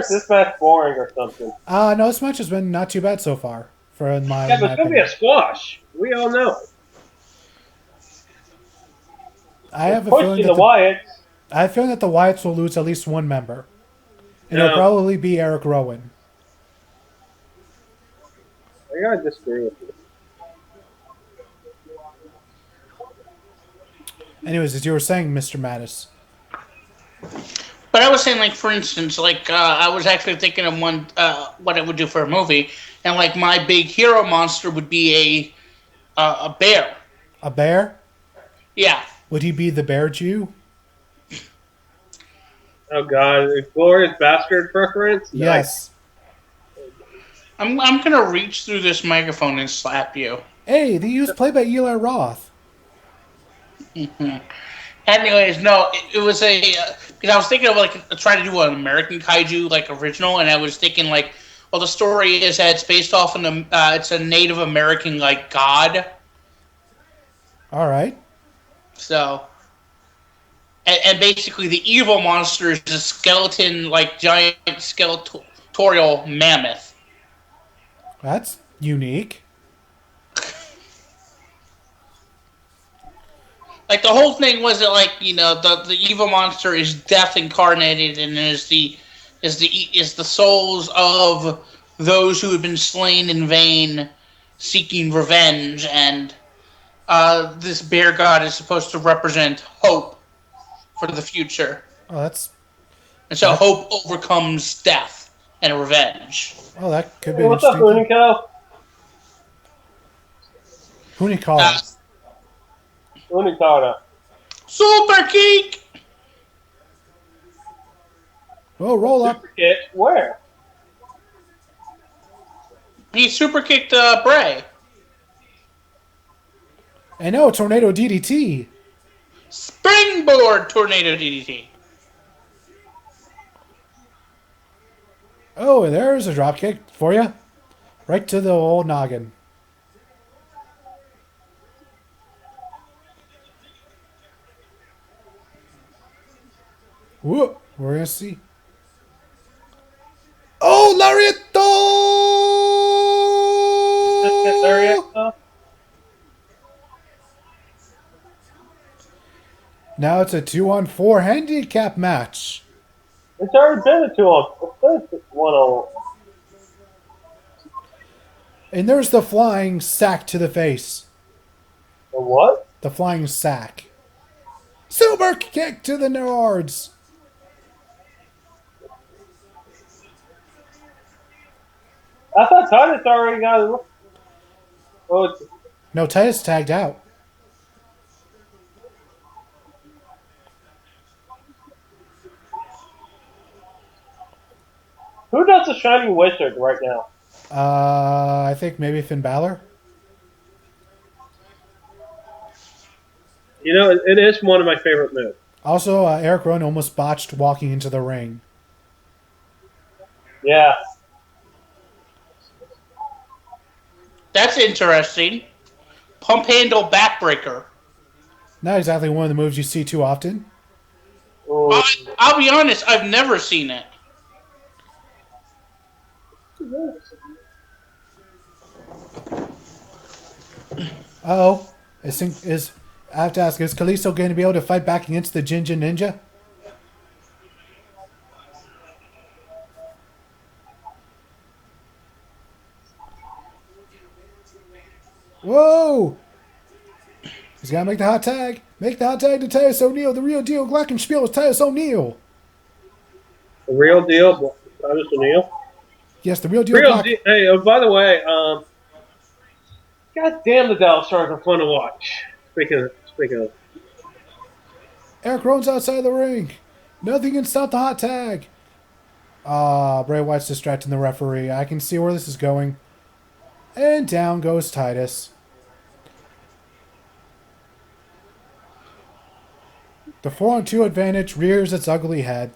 this match boring or something? No, this match has been not too bad so far. But it's going to be a squash. We all know. I have a feeling that the Wyatts will lose at least one member. And it'll probably be Eric Rowan. I gotta disagree with you. Anyways, as you were saying, Mr. Mattis. But I was saying, like, for instance, like, I was actually thinking of one, what I would do for a movie, and, like, my big hero monster would be a bear. A bear? Yeah. Would he be the Bear Jew? Oh, God. Glorious Bastard preference? Yes. I'm going to reach through this microphone and slap you. Hey, they used played by Eli Roth. Mm-hmm. Anyways, no, it was because I was thinking of, like, trying to do an American kaiju, like, original, and I was thinking, like, well, the story is that it's based off it's a Native American, like, god. All right. So, and basically the evil monster is a skeleton, like, giant skeletorial mammoth. That's unique. Like the whole thing was that the evil monster is death incarnated and is the souls of those who have been slain in vain, seeking revenge, and this bear god is supposed to represent hope for the future. Oh, that's... And so hope overcomes death and revenge. Oh, that could be Hey, what's up, interesting. Unico? Hunikala. Unicada. Super kick! Oh, roll up. Super kick? Where? He super kicked Bray. And no, Tornado DDT. Springboard tornado DDT. Oh, and there's a drop kick for you. Right to the old noggin. Whoop. We're going to see. Oh, Lariato! Now it's a 2-on-4 handicap match. It's already been a 2-on. It's been 1-on. And there's the flying sack to the face. The what? The flying sack. Super kick to the nards. I thought Titus already got it. Oh, it's... No, Titus tagged out. Who does the Shining Wizard right now? I think maybe Finn Balor. You know, it is one of my favorite moves. Also, Eric Rowan almost botched walking into the ring. Yeah. That's interesting. Pump handle backbreaker. Not exactly one of the moves you see too often. I'll be honest, I've never seen it. Uh-oh. I have to ask, is Kalisto going to be able to fight back against the Ginger Ninja? Whoa! He's got to make the hot tag. Make the hot tag to Titus O'Neil. The real deal Glockenspiel is Titus O'Neil. The real deal, Titus O'Neil. Yes, the real deal. Hey, by the way, God damn, the Dallas Stars are fun to watch. Speaking of. Eric Rowan's outside the ring. Nothing can stop the hot tag. Bray Wyatt's distracting the referee. I can see where this is going. And down goes Titus. The 4-on-2 advantage rears its ugly head.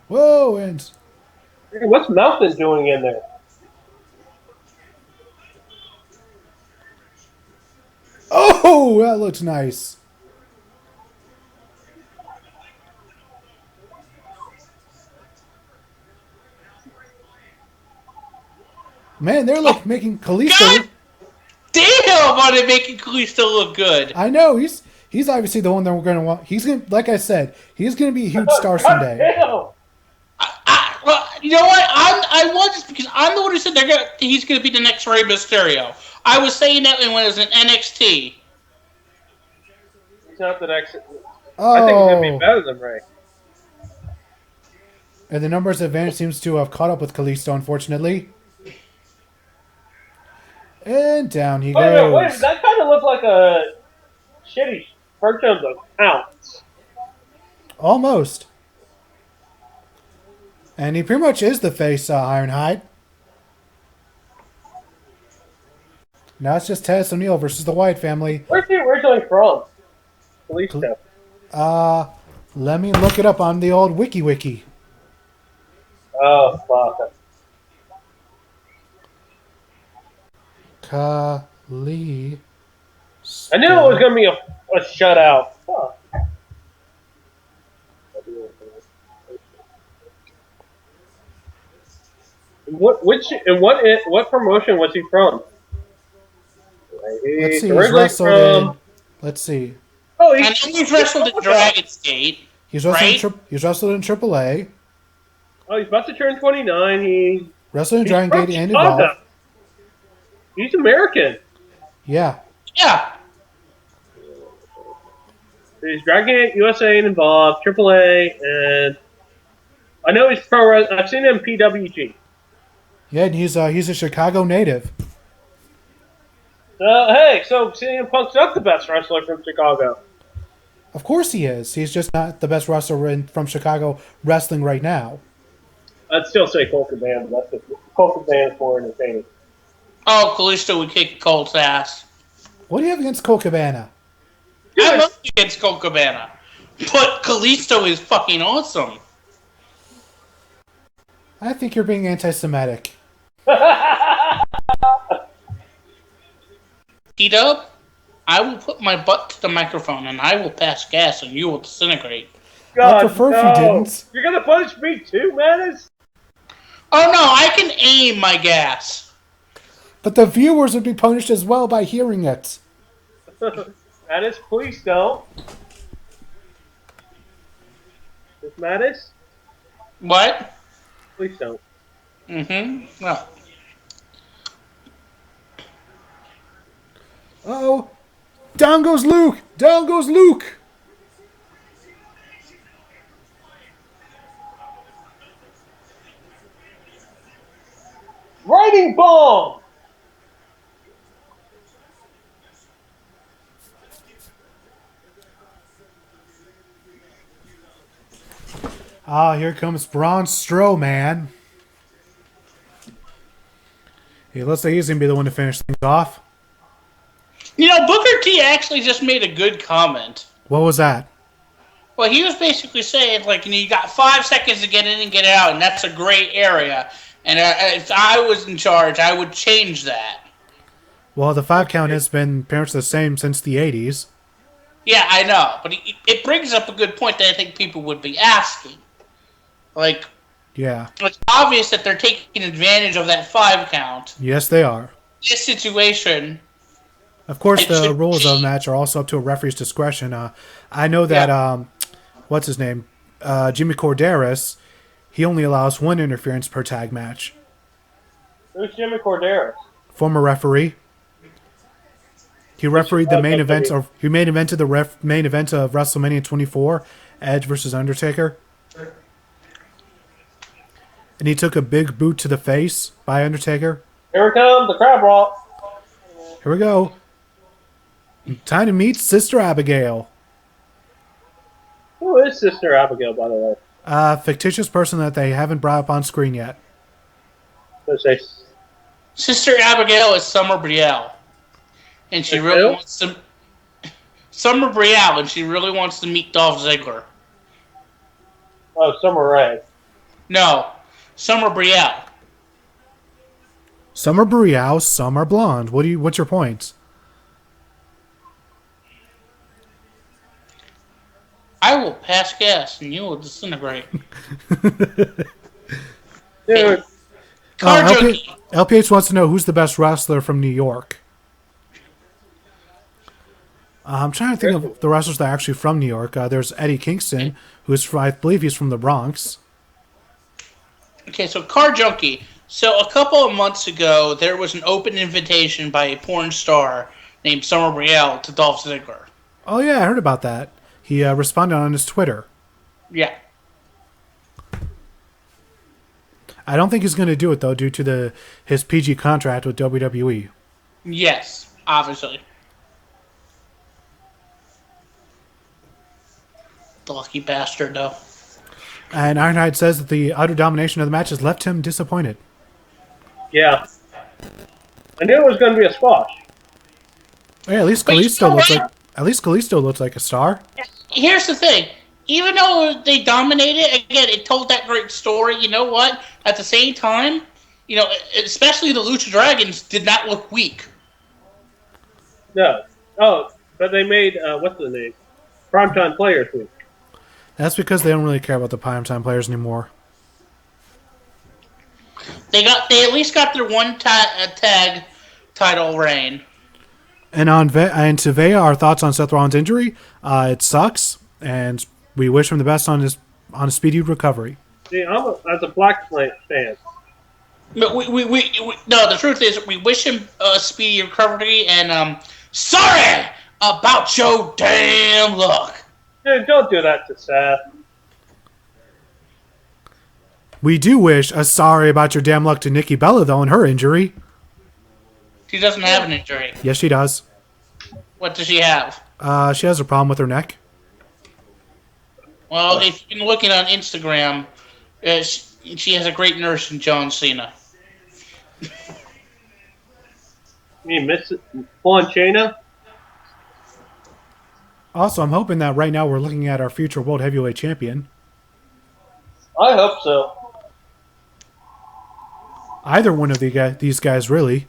Whoa, and... Hey, what's Melton doing in there? Oh, that looks nice. Man, they're like making Kalisto. God damn, are they making Kalisto look good? I know he's obviously the one that we're gonna want. He's gonna, like I said, he's gonna be a huge star someday. Damn. Well, you know what? I was just because I'm the one who said he's gonna be the next Rey Mysterio. I was saying that when it was in NXT. He's not the next. Oh, I think he's gonna be better than Ray. And the numbers advantage seems to have caught up with Kalisto, unfortunately. And down he goes. Wait, that kind of looked like a shitty version of the Pounce. Almost. And he pretty much is the face, Ironhide. Now it's just Titus O'Neil versus the Wyatt family. Where's he originally from? Kalisto. Let me look it up on the old wiki. Oh, fuck. Kali. I knew it was going to be a shutout. Fuck. What promotion was he from? Let's see. He's originally wrestled in. Let's see. Oh, I know he's wrestled in Dragon's Gate. He's right? He's wrestled in AAA. Oh, he's about to turn 29. He's Wrestled in Dragon from Gate and Chicago. Evolve. He's American. Yeah. Yeah. He's Dragon Gate, USA, and Evolve, AAA, and I know he's pro. I've seen him PWG. Yeah, and he's a Chicago native. Hey, so CM Punk's not the best wrestler from Chicago. Of course he is. He's just not the best wrestler from Chicago wrestling right now. I'd still say Colt Cabana, but that's Colt Cabana is more entertaining. Oh, Kalisto would kick Colt's ass. What do you have against Colt Cabana? I love against Colt Cabana. But Kalisto is fucking awesome. I think you're being anti-Semitic. T-Dub, I will put my butt to the microphone and I will pass gas and you will disintegrate. God, I prefer if you didn't. You're gonna punish me too, Manus? Oh no, I can aim my gas. But the viewers would be punished as well by hearing it. Mattis, please don't. Miss Mattis? What? Please don't. Mm-hmm. Well. Uh-oh. Down goes Luke! Down goes Luke! Riding bomb! Ah, here comes Braun Strowman. He looks like he's going to be the one to finish things off. You know, Booker T actually just made a good comment. What was that? Well, he was basically saying, like, you got 5 seconds to get in and get out, and that's a gray area. And if I was in charge, I would change that. Well, the 5 count has been pretty much the same since the 80s. Yeah, I know. But it brings up a good point that I think people would be asking. Like, Yeah. it's obvious that they're taking advantage of that 5 count. Yes, they are. This situation... Of course, the rules of the match are also up to a referee's discretion. I know that, what's his name? Jimmy Corderas, he only allows 1 interference per tag match. Who's Jimmy Corderas? Former referee. He refereed the main event of main event of WrestleMania 24, Edge versus Undertaker. And he took a big boot to the face by Undertaker. Here we come, the crab walk. Here we go. Time to meet Sister Abigail. Who is Sister Abigail, by the way? Fictitious person that they haven't brought up on screen yet. Sister Abigail is Summer Brielle. And she really wants to... Summer Brielle, and she really wants to meet Dolph Ziggler. Oh, Summer Rae. No, Summer Brielle. Some are Brielle, some are blonde. What's your point? I will pass gas and you will disintegrate. Dude. LPH wants to know who's the best wrestler from New York. I'm trying to think of the wrestlers that are actually from New York. There's Eddie Kingston, I believe he's from the Bronx. Okay, so Car Junkie. So a couple of months ago, there was an open invitation by a porn star named Summer Brielle to Dolph Ziggler. Oh yeah, I heard about that. He responded on his Twitter. Yeah. I don't think he's going to do it though, due to his PG contract with WWE. Yes, obviously. The lucky bastard, though. And Ironhide says that the utter domination of the match has left him disappointed. Yeah. I knew it was going to be a squash. Yeah, at least Kalisto looks like a star. Here's the thing. Even though they dominated, again, it told that great story. You know what? At the same time, you know, especially the Lucha Dragons did not look weak. No. Oh, but they made, what's the name? Primetime Players week. That's because they don't really care about the primetime players anymore. They at least got their one tag title reign. And to Vea, our thoughts on Seth Rollins' injury. It sucks, and we wish him the best on a speedy recovery. See, as a Black fan. But no, the truth is, we wish him a speedy recovery, and sorry about your damn luck. Dude, don't do that to Seth. We do wish a sorry about your damn luck to Nikki Bella, though, and her injury. She doesn't have an injury. Yes, she does. What does she have? She has a problem with her neck. Well, if you've been looking on Instagram, she has a great nurse in John Cena. You mean Miss China? Also, I'm hoping that right now we're looking at our future World Heavyweight Champion. I hope so. Either one of these guys, really.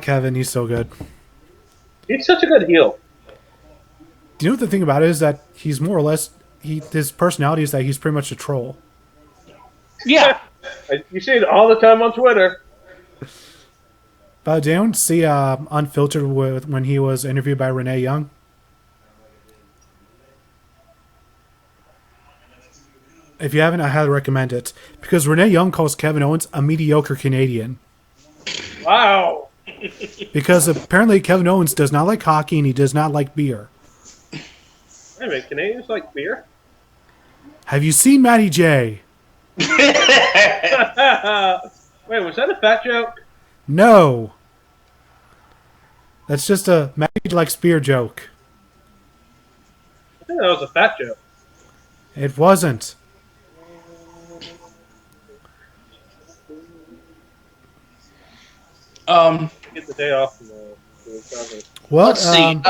Kevin, he's so good. He's such a good heel. Do you know what the thing about it is that he's more or less his personality is that he's pretty much a troll. Yeah. You see it all the time on Twitter. But don't see Unfiltered when he was interviewed by Renee Young. If you haven't, I highly recommend it because Renee Young calls Kevin Owens a mediocre Canadian. Wow. Because apparently Kevin Owens does not like hockey and he does not like beer. Wait a minute, Canadians like beer? Have you seen Matty J? Wait, was that a fat joke? No. That's just a Matty likes beer joke. I think that was a fat joke. It wasn't. Get the day off from the Well, let's see.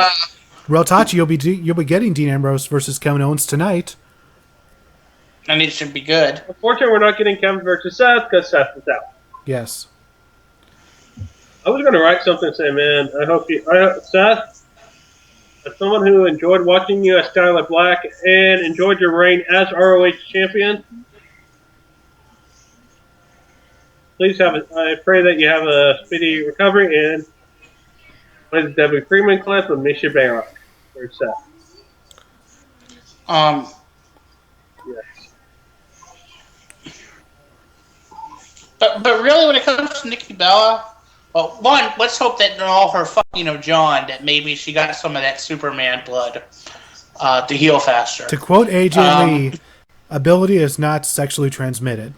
Real Tachi, you'll be getting Dean Ambrose versus Kevin Owens tonight. And it should be good. Unfortunately, we're not getting Kevin versus Seth because Seth is out. Yes. I was going to write something and say, man, Seth, as someone who enjoyed watching you as Skylar Black and enjoyed your reign as ROH champion, I pray that you have a speedy recovery and play the Debbie Freeman clip of Misha Bayrock for Seth. Yes. But really, when it comes to Nikki Bella, well, one, let's hope that in all her fucking of John, that maybe she got some of that Superman blood to heal faster. To quote AJ Lee, ability is not sexually transmitted.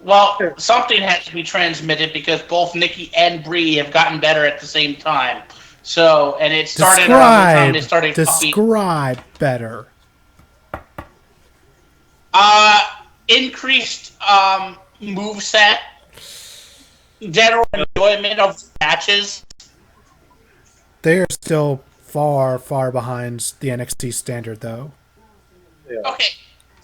Well, something has to be transmitted because both Nikki and Brie have gotten better at the same time. So, and it started around the time they started Describe better. Increased moveset, general enjoyment of matches. They are still far, far behind the NXT standard, though. Yeah. Okay,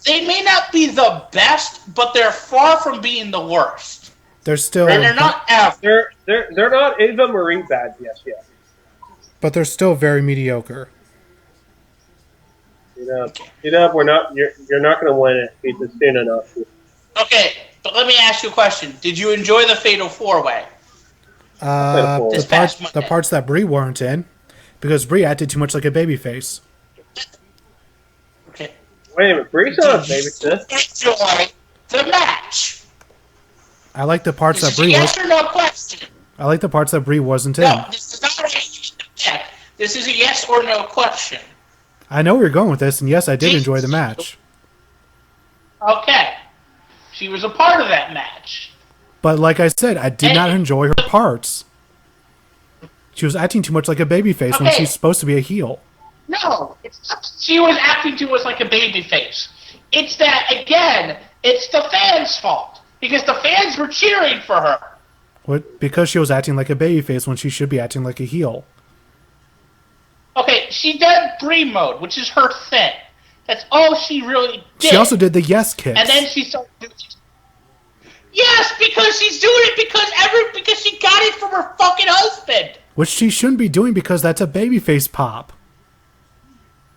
they may not be the best, but they're far from being the worst. They're still, And they're not average. They're not Ava Marie bad yet. but they're still very mediocre. We're not. You're not going to win it. It's just soon enough. Okay, but let me ask you a question. Did you enjoy the Fatal 4-Way? The parts that Brie weren't in, because Brie acted too much like a babyface. Okay. Wait a minute, Brie's not a babyface. Enjoy the match. I like the parts This that is a Brie yes or no question. I like the parts that Brie wasn't in. No, this is not a This is a yes or no question. I know where you're going with this, and yes, I did enjoy the match. Okay. She was a part of that match. But like I said, I did not enjoy her parts. She was acting too much like a babyface when she's supposed to be a heel. No, it's not. She was acting to us like a babyface. It's that, again, it's the fans' fault. Because the fans were cheering for her. What? Because she was acting like a babyface when she should be acting like a heel. Okay, she did Brie mode, which is her thing. That's all she really did. She also did the yes kicks. And then she started doing Yes, because she's doing it because she got it from her fucking husband. Which she shouldn't be doing because that's a babyface pop.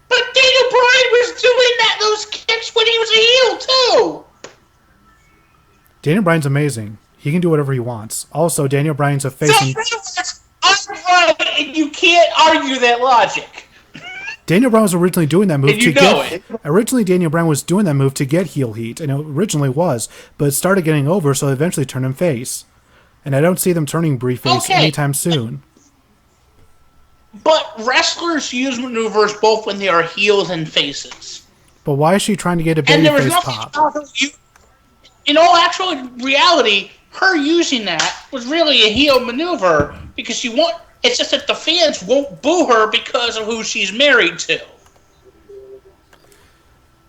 But Daniel Bryan was doing those kicks when he was a heel too. Daniel Bryan's amazing. He can do whatever he wants. Also, Daniel Bryan's a face. I'm right, and you can't argue that logic. Daniel Bryan was originally doing that move and you know it. Originally, Daniel Bryan was doing that move to get heel heat, and it originally was, but it started getting over, so they eventually turned him face. And I don't see them turning Briefface anytime soon. But wrestlers use maneuvers both when they are heels and faces. But why is she trying to get a babyface pop? In all actual reality, her using that was really a heel maneuver because it's just that the fans won't boo her because of who she's married to.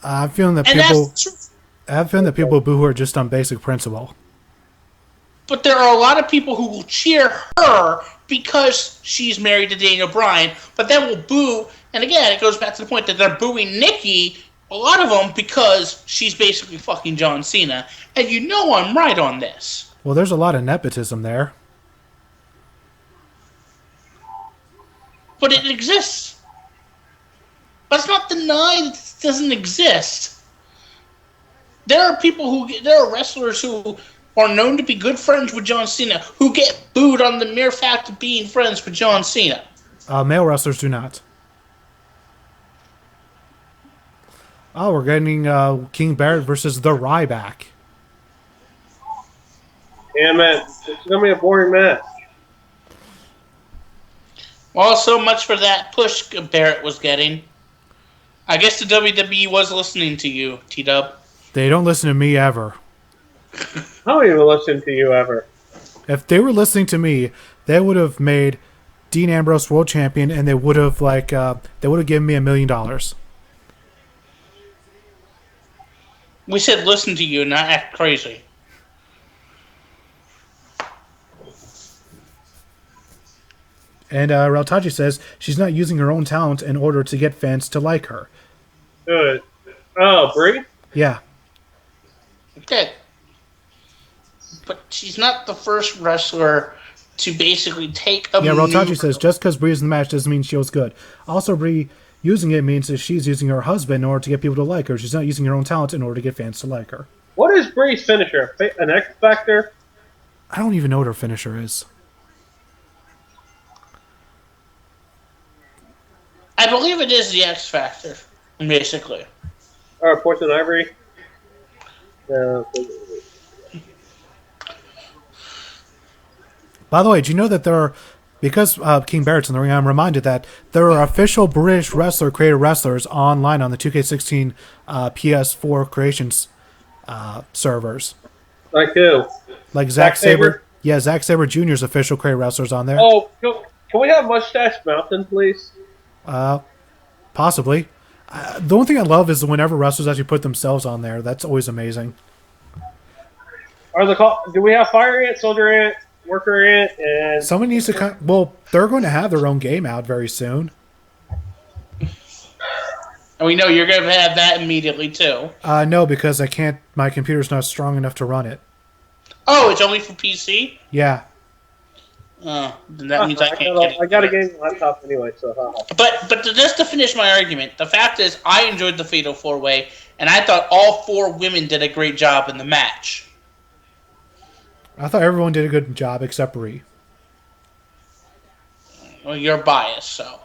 I'm feeling that people boo her just on basic principle. But there are a lot of people who will cheer her because she's married to Daniel Bryan, but then will boo. And again, it goes back to the point that they're booing Nikki, a lot of them, because she's basically fucking John Cena. And you know I'm right on this. Well, there's a lot of nepotism there. But it exists. Let's not deny that it doesn't exist. There are wrestlers who are known to be good friends with John Cena who get booed on the mere fact of being friends with John Cena. Male wrestlers do not. Oh, we're getting King Barrett versus the Ryback. Yeah, man. It's going to be a boring match. Well, so much for that push Barrett was getting. I guess the WWE was listening to you, T-Dub. They don't listen to me ever. I don't even listen to you ever. If they were listening to me, they would have made Dean Ambrose world champion, and they would have given me $1 million. We said listen to you, not act crazy. And Rautaji says she's not using her own talent in order to get fans to like her. Good. Oh, Brie? Yeah. Okay. But she's not the first wrestler to basically take a maneuver. Rautaji says just because Brie's in the match doesn't mean she was good. Also, Brie using it means that she's using her husband in order to get people to like her. She's not using her own talent in order to get fans to like her. What is Brie's finisher? An X Factor? I don't even know what her finisher is. I believe it is the X Factor, basically. Or Poison Ivory? Yeah. By the way, do you know that there are, because King Barrett's in the ring, I'm reminded that there are official British created wrestlers online on the 2K16 PS4 creations servers. Like who? Like Zack Sabre? Yeah, Zack Sabre Jr.'s official created wrestlers on there. Oh, can we have Mustache Mountain, please? Possibly. The only thing I love is whenever wrestlers actually put themselves on there. That's always amazing. Do we have Fire Ant, Soldier Ant, Worker Ant, and... Someone needs to... Well, they're going to have their own game out very soon. And we know you're going to have that immediately, too. No, because I can't... My computer's not strong enough to run it. Oh, it's only for PC? Yeah. Then that means I can't get it. I got a game laptop anyway, so... But just to finish my argument, the fact is I enjoyed the Fatal 4-Way, and I thought all 4 women did a great job in the match. I thought everyone did a good job except Brie. Well, you're biased, so...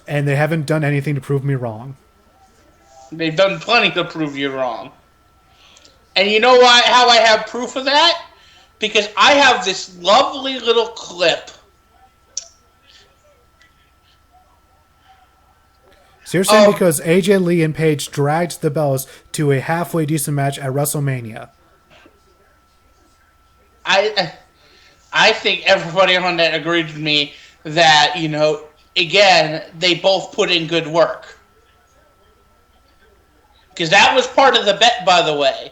And they haven't done anything to prove me wrong. They've done plenty to prove you wrong. And you know how I have proof of that? Because I have this lovely little clip. So you're saying because AJ Lee and Paige dragged the Bellas to a halfway decent match at WrestleMania. I think everybody on that agreed with me that, again, they both put in good work. Because that was part of the bet, by the way.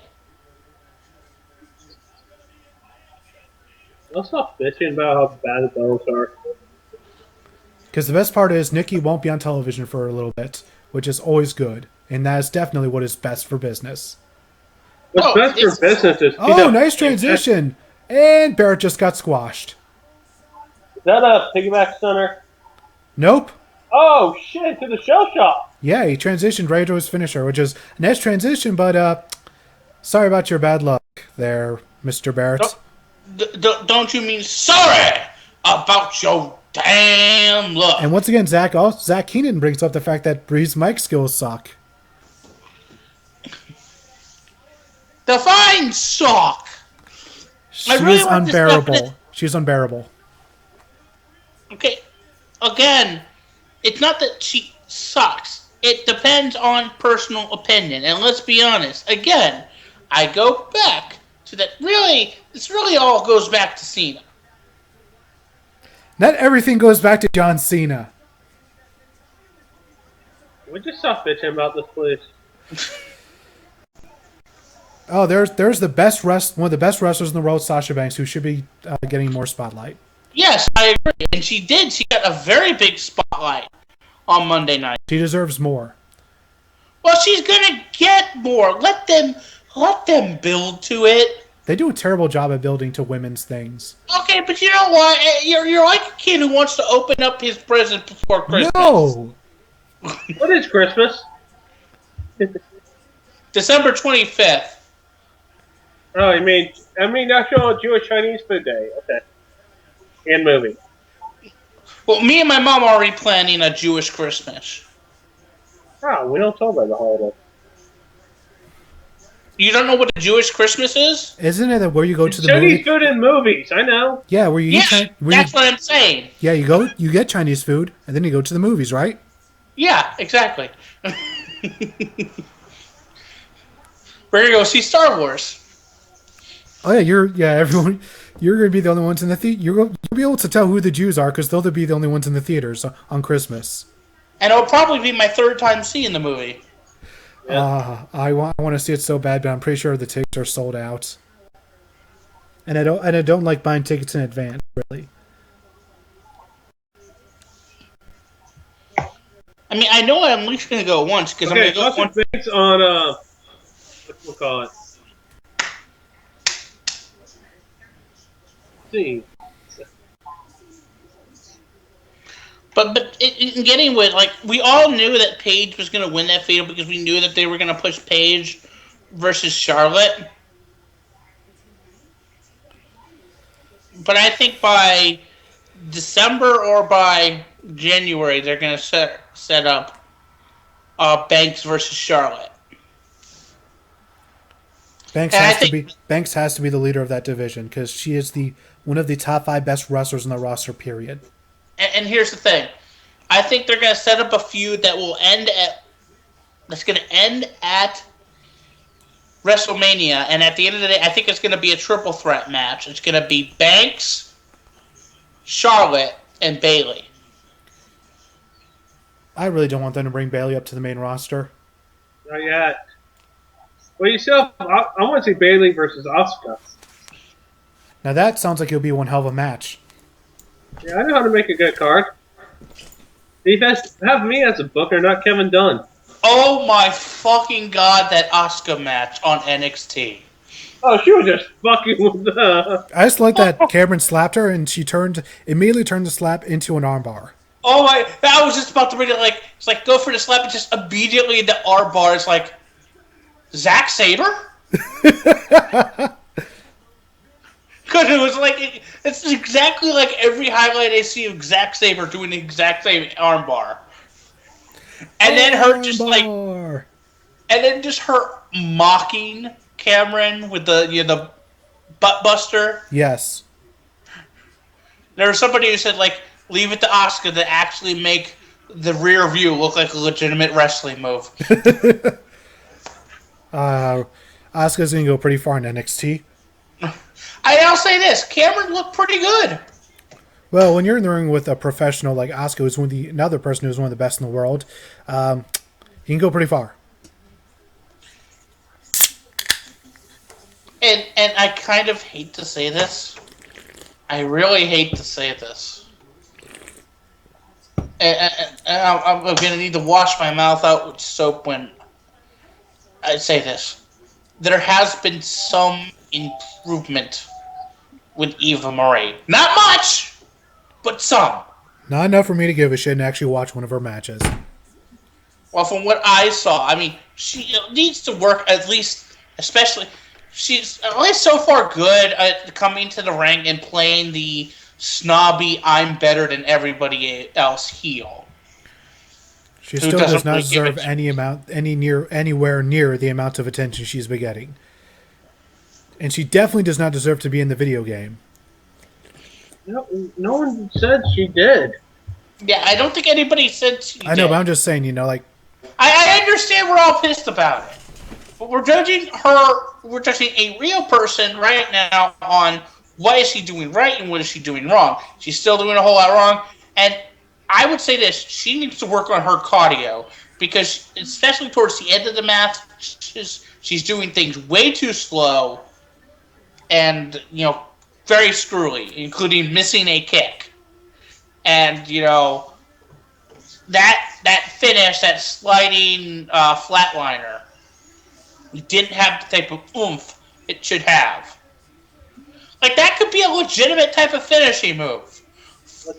Let's stop bitching about how bad the Bellas are. Because the best part is Nikki won't be on television for a little bit, which is always good. And that is definitely what is best for business. What's best for business is Oh, nice transition. And Barrett just got squashed. Is that a piggyback center? Nope. Oh shit! To the shell shop. Yeah, he transitioned right to his finisher, which is a nice transition, but sorry about your bad luck there, Mr. Barrett. Don't you mean sorry about your damn luck? And once again, Zach Keenan brings up the fact that Bree's mic skills suck. Define suck. She's unbearable. She's unbearable. Okay, again, it's not that she sucks. It depends on personal opinion. And let's be honest, again, I go back to that this really all goes back to Cena. Not everything goes back to John Cena. We just stop bitching about this, please. Oh, there's the one of the best wrestlers in the world, Sasha Banks, who should be getting more spotlight. Yes, I agree. And she did. She got a very big spotlight on Monday night. She deserves more. Well, she's gonna get more. Let them build to it. They do a terrible job at building to women's things. Okay, but you know what? You're like a kid who wants to open up his present before Christmas. No! What is Christmas? December 25th. Oh, I mean National Jewish Chinese Food Day. Okay. And movie. Well, me and my mom are already planning a Jewish Christmas. Oh, we don't celebrate the holiday. You don't know what a Jewish Christmas is? Isn't it where you go to the Chinese movie? food in movies, I know. Yeah, where you eat that's what I'm saying. Yeah, you get Chinese food, and then you go to the movies, right? Yeah, exactly. We're gonna go see Star Wars. Oh yeah, everyone. You're gonna be the only ones in the theater. You'll be able to tell who the Jews are because they'll be the only ones in the theaters on Christmas. And it'll probably be my third time seeing the movie. I want to see it so bad, but I'm pretty sure the tickets are sold out. And I don't like buying tickets in advance, really. I mean, I know I'm at least gonna go once because I'm gonna go once. Based on what we'll call it. See. But in getting with, like, we all knew that Paige was going to win that fatal because we knew that they were going to push Paige versus Charlotte. But I think by December or by January, they're going to set up Banks versus Charlotte. Banks has to be the leader of that division because she is one of the top 5 best wrestlers in the roster, period. And here's the thing. I think they're going to set up a feud that's going to end at WrestleMania. And at the end of the day, I think it's going to be a triple threat match. It's going to be Banks, Charlotte, and Bayley. I really don't want them to bring Bayley up to the main roster. Not yet. Well, yourself, I want to see Bayley versus Asuka. Now that sounds like it'll be one hell of a match. Yeah, I know how to make a good card. Have me as a booker, not Kevin Dunn. Oh my fucking god, that Asuka match on NXT. Oh, she was just fucking with the... I just like that Cameron slapped her and she immediately turned the slap into an armbar. Oh my, I was just about to read it it's like go for the slap and just immediately the armbar is like, Zack Sabre? Because it was like, it's exactly like every highlight I see of Zack Sabre doing the exact same armbar. And then her just like, and then just her mocking Cameron with the butt buster. Yes. There was somebody who said like, leave it to Asuka to actually make the rear view look like a legitimate wrestling move. Asuka's going to go pretty far in NXT. I'll say this: Cameron looked pretty good. Well, when you're in the ring with a professional like Asuka, who's another person who's one of the best in the world, you can go pretty far. And I kind of hate to say this. I really hate to say this. And I'm going to need to wash my mouth out with soap when I say this. there has been some improvement with Eva Marie. Not much, but some. Not enough for me to give a shit and actually watch one of her matches. Well, from what I saw, I mean, she needs to work at least, especially, she's at least so far good at coming to the ring and playing the snobby, I'm better than everybody else heel. She still does not deserve anywhere near the amount of attention she's been getting. And she definitely does not deserve to be in the video game. No one said she did. Yeah, I don't think anybody said she did. I know, but I'm just saying, like... I understand we're all pissed about it. But we're judging a real person right now on what is she doing right and what is she doing wrong. She's still doing a whole lot wrong. And I would say this, she needs to work on her cardio. Because, especially towards the end of the match, she's doing things way too slow. And, very screwy, including missing a kick. And, that finish, that sliding flatliner, didn't have the type of oomph it should have. Like, that could be a legitimate type of finishing move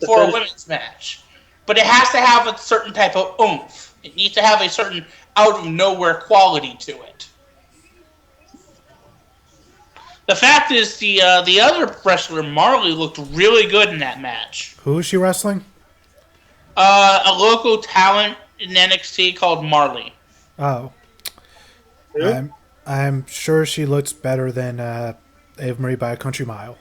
for a women's match. But it has to have a certain type of oomph. It needs to have a certain out-of-nowhere quality to it. The fact is, the other wrestler, Marley, looked really good in that match. Who is she wrestling? A local talent in NXT called Marley. Oh. I'm sure she looks better than Eva Marie by a country mile.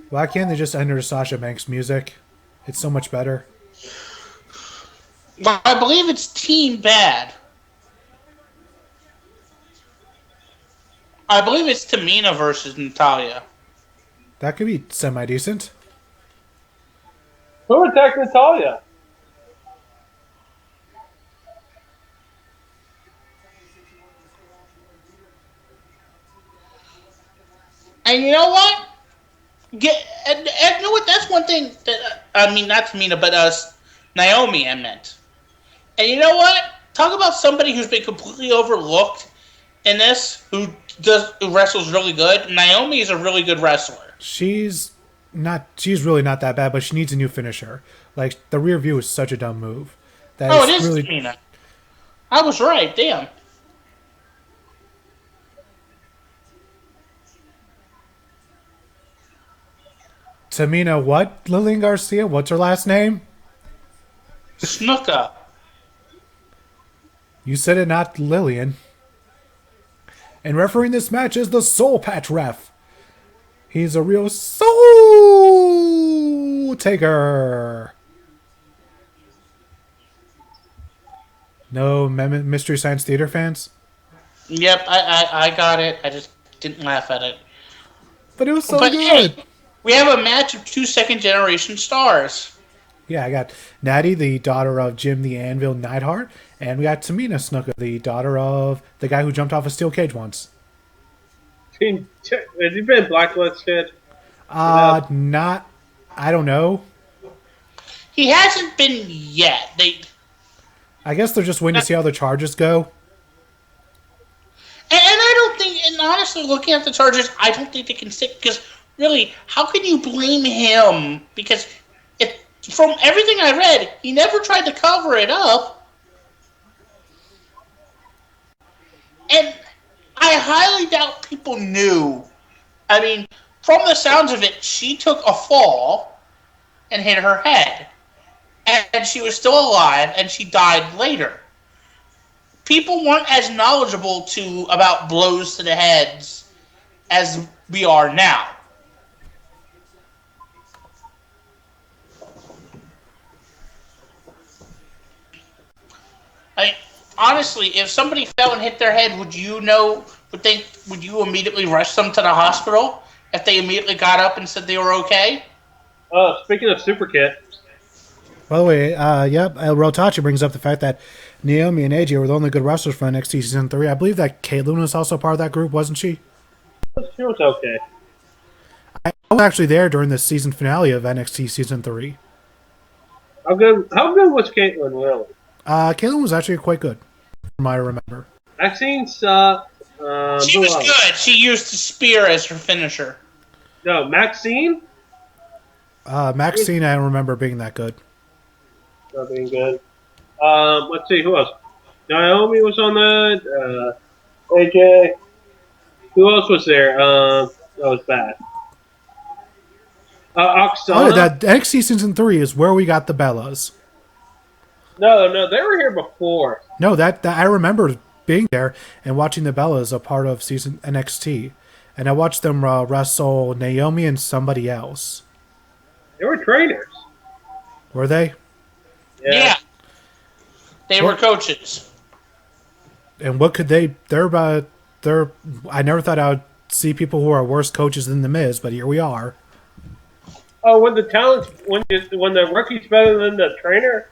Why can't they just enter Sasha Banks' music? It's so much better. Well, I believe it's Team Bad. I believe it's Tamina versus Natalya. That could be semi-decent. Who attacked Natalya? And you know what? And you know what? That's one thing that, not Tamina, but Naomi, I meant. And you know what? Talk about somebody who's been completely overlooked in this, who wrestles really good. Naomi is a really good wrestler. She's really not that bad, but she needs a new finisher. Like, the rear view is such a dumb move. It is really... Tamina. I was right, damn. Tamina what? Lillian Garcia? What's her last name? Snuka. You said it, not Lillian. And refereeing this match is the Soul Patch ref. He's a real soul taker. No Mystery Science Theater fans? Yep, I got it. I just didn't laugh at it. But it was so good. Hey, we have a match of 2 second-generation stars. Yeah, I got Natty, the daughter of Jim the Anvil Neidhart, and we got Tamina Snuka, the daughter of the guy who jumped off a steel cage once. Has he been blacklisted? Not. I don't know. He hasn't been yet. I guess they're just waiting to see how the charges go. And I don't think, and honestly, looking at the charges, I don't think they can stick, because really, how can you blame him? Because from everything I read, he never tried to cover it up. And I highly doubt people knew. I mean, from the sounds of it, she took a fall and hit her head. And she was still alive, and she died later. People weren't as knowledgeable about blows to the heads as we are now. Honestly, if somebody fell and hit their head, would you immediately rush them to the hospital if they immediately got up and said they were okay? Speaking of Super Kit. By the way, El Rotachi brings up the fact that Naomi and AJ were the only good wrestlers for NXT Season 3. I believe that Kayla was also part of that group, wasn't she? She was okay. I I was actually there during the season finale of NXT Season 3. How good was Caitlyn, really? Caitlyn was actually quite good, from what I remember. Maxine sucked. She was good. She used the spear as her finisher. No, Maxine? Maxine, I don't remember being that good. Not being good. Let's see, who else? Naomi was on that. AJ. Who else was there? That was bad. Oksana. Oh, that NXT Season 3 is where we got the Bellas. No, they were here before. No, that I remember being there and watching the Bellas a part of season NXT. And I watched them wrestle Naomi and somebody else. They were trainers. Were they? Yeah. They were coaches. And what could they... I never thought I would see people who are worse coaches than The Miz, but here we are. Oh, when the rookie's better than the trainer?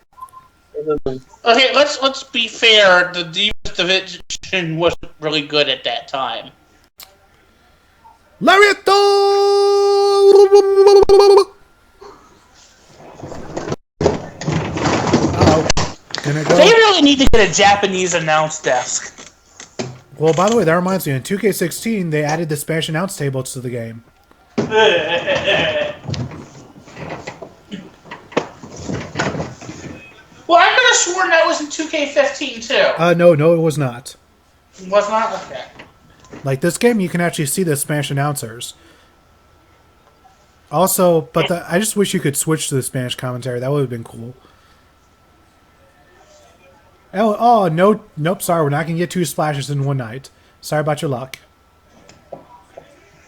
Okay, let's be fair. The Divas division wasn't really good at that time. Lariat! They really need to get a Japanese announce desk. Well, by the way, that reminds me, in 2K16, they added the Spanish announce tables to the game. Well, I could have sworn that was in 2K15 too. No, it was not. It was not? Okay. Like, this game, you can actually see the Spanish announcers. Also, but I just wish you could switch to the Spanish commentary. That would have been cool. Oh, no, nope, sorry, we're not going to get 2 splashes in one night. Sorry about your luck.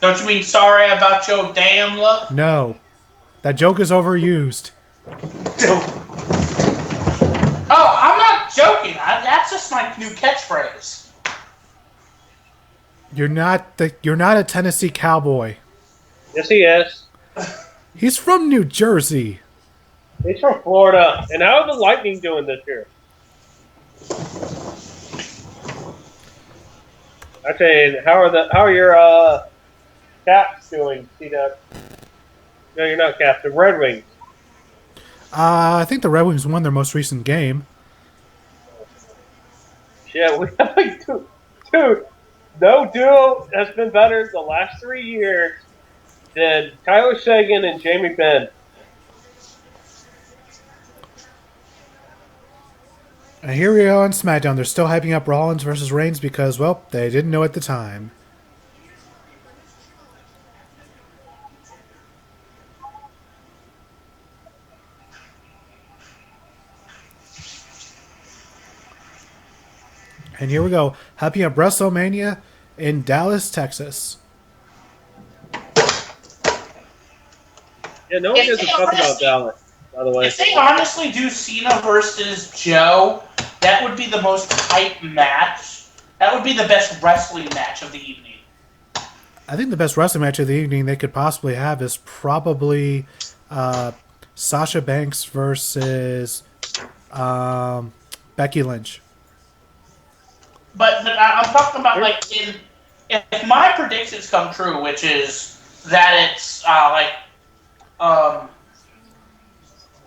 Don't you mean sorry about your damn luck? No. That joke is overused. Oh, I'm not joking. That's just my new catchphrase. You're not a Tennessee cowboy. Yes, he is. He's from New Jersey. He's from Florida. And how are the Lightning doing this year? I'm saying, how are your Caps doing, T-Duck? No, you're not Caps. The Red Wings. I think the Red Wings won their most recent game. Yeah, we have like dude. No duo has been better the last 3 years than Tyler Sagan and Jamie Benn. And here we are on SmackDown. They're still hyping up Rollins versus Reigns because, well, they didn't know at the time. And here we go, hyping up WrestleMania in Dallas, Texas. Yeah, no one doesn't talk about Dallas, by the way. If they honestly do Cena versus Joe, that would be the most hype match. That would be the best wrestling match of the evening. I think the best wrestling match of the evening they could possibly have is probably Sasha Banks versus Becky Lynch. But I'm talking about, like, if my predictions come true, which is that it's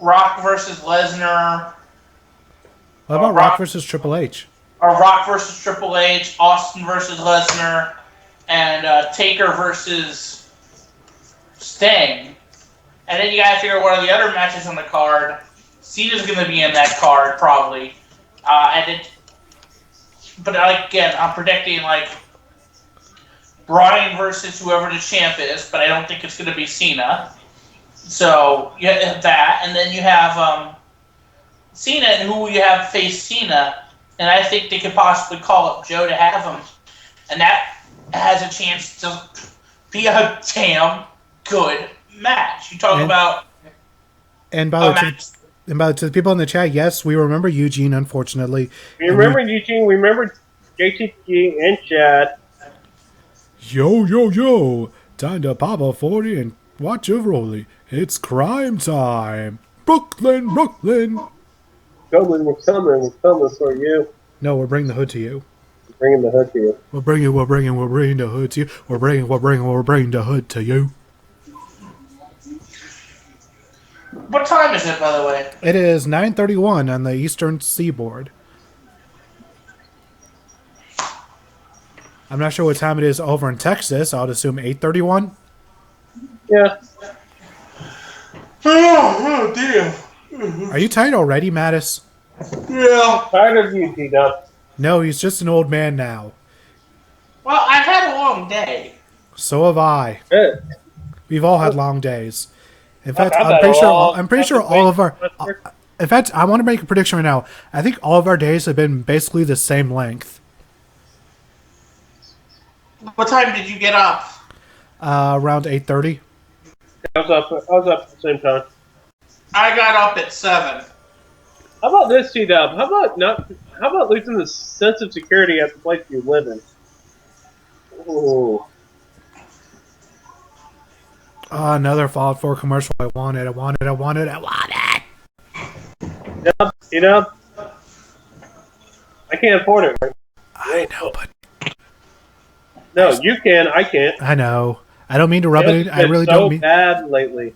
Rock versus Lesnar. What about Rock versus Triple H? Or Rock versus Triple H, Austin versus Lesnar, and Taker versus Sting. And then you gotta figure out what are the other matches on the card. Cena's gonna be in that card, probably. But again, I'm predicting like Bryan versus whoever the champ is, but I don't think it's going to be Cena. So you have that, and then you have Cena, and who you have face Cena, and I think they could possibly call up Joe to have him, and that has a chance to be a damn good match. You talk about to the people in the chat, yes, we remember Eugene, unfortunately. We remember Eugene, we remember JTG and Chad. Yo, time to pop a 40 and watch a rollie. It's crime time. Brooklyn. We're coming for you. No, we're bringing the hood to you. We're bringing the hood to you. We're bringing the hood to you. We're bringing the hood to you. What time is it, by the way? It is 9:31 on the Eastern Seaboard. I'm not sure what time it is over in Texas. I would assume 8:31. Yeah. Oh, damn. Are you tired already, Mattis? Yeah. Tired of you, T-Dub. No, he's just an old man now. Well, I've had a long day. So have I. Good. We've all had long days. In fact, I've I'm had pretty a sure. long- I'm pretty sure all of our. In fact, I want to make a prediction right now. I think all of our days have been basically the same length. What time did you get up? Around 8:30. I was up at the same time. I got up at 7. How about this, T-Dub? How about losing the sense of security at the place you live in? Ooh. Another Fallout 4 commercial. I want it. T-Dub? I can't afford it right now. I know, but No, you can. I can't. I know. I don't mean to rub it in. I It's really so don't mean. bad lately.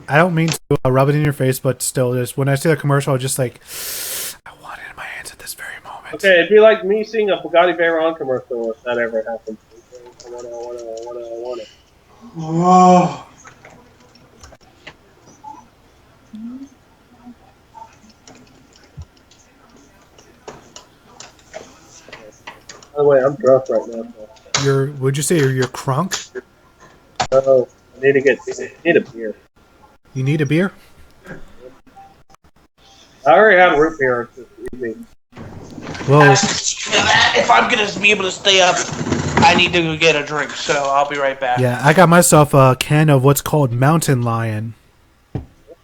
I don't mean to rub it in your face, but still, just when I see the commercial, I just like, I want it in my hands at this very moment. Okay, it'd be like me seeing a Bugatti Veyron commercial if that ever happens. I want it. Oh. By the way, I'm drunk right now. So. Would you say you're crunk? Oh, I need a beer. You need a beer? I already had root beer this evening. Well, If I'm going to be able to stay up, I need to go get a drink, so I'll be right back. yeah, I got myself a can of what's called Mountain Lion.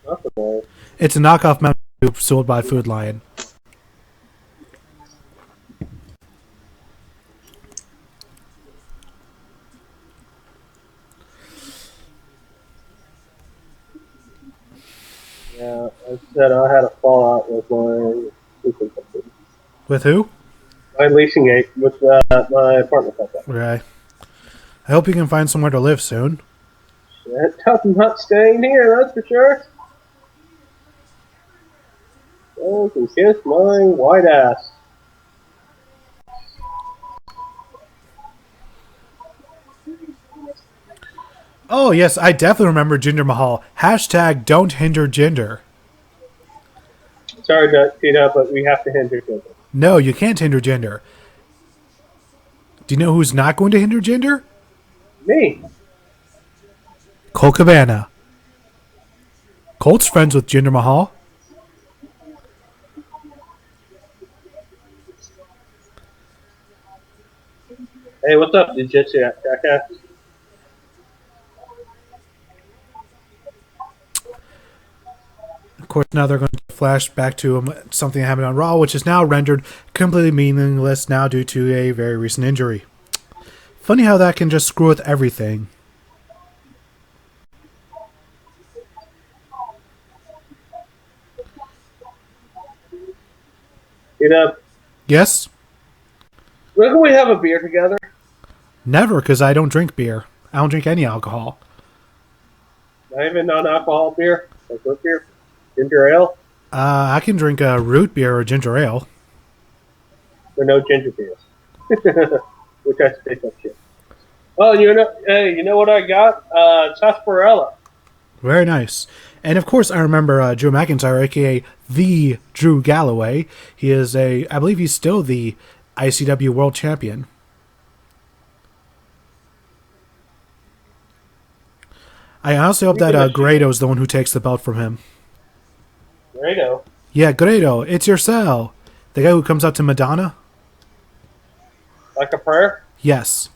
Not the ball. It's a knockoff Mountain Dew sold by Food Lion. Yeah, I said I had a fallout with my leasing company. With who? My leasing agent with my apartment company. Okay. I hope you can find somewhere to live soon. Shit, I'm not staying here, that's for sure. You can kiss my white ass. Oh, yes, I definitely remember Jinder Mahal. Hashtag don't hinder gender. Sorry, Tina, but we have to hinder gender. No, you can't hinder gender. Do you know who's not going to hinder gender? Me. Colt Cabana. Colt's friends with Jinder Mahal. Hey, what's up, Jiu-Jitsu jackass? Of course, now they're going to flash back to something that happened on Raw, which is now rendered completely meaningless now due to a very recent injury. Funny how that can just screw with everything. You know, Yes? when can we have a beer together? Never, because I don't drink beer. I don't drink any alcohol. Not even non-alcohol beer? Like root beer? Ginger ale? I can drink a root beer or ginger ale. Or no ginger beers? Which I take that shit. Oh, hey, you know what I got? Sarsaparilla. Very nice. And of course, I remember Drew McIntyre, aka the Drew Galloway. He is I believe he's still the ICW World Champion. I honestly hope that Grado's the one who takes the belt from him. Grado. Yeah, Grado, it's your cell. The guy who comes up to Madonna? Like a prayer? Yes.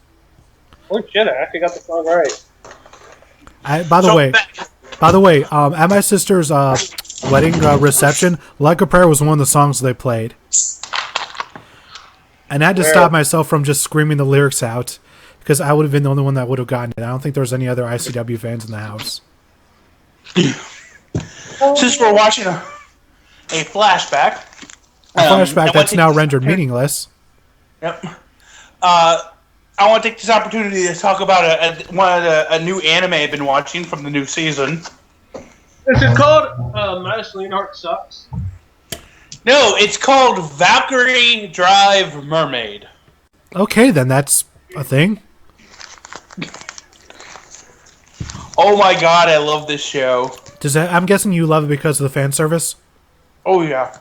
Holy shit, I actually got the song right. By the way, at my sister's wedding reception, Like a Prayer was one of the songs they played. And I had to stop myself from just screaming the lyrics out, because I would have been the only one that would have gotten it. I don't think there was any other ICW fans in the house. Since we're watching a flashback. A flashback that's now rendered meaningless. Yep. I want to take this opportunity to talk about a new anime I've been watching from the new season. Is it called Madison Leonhardt Sucks? No, it's called Valkyrie Drive Mermaid. Okay, then that's a thing. Oh my god, I love this show. I'm guessing you love it because of the fan service. Oh yeah.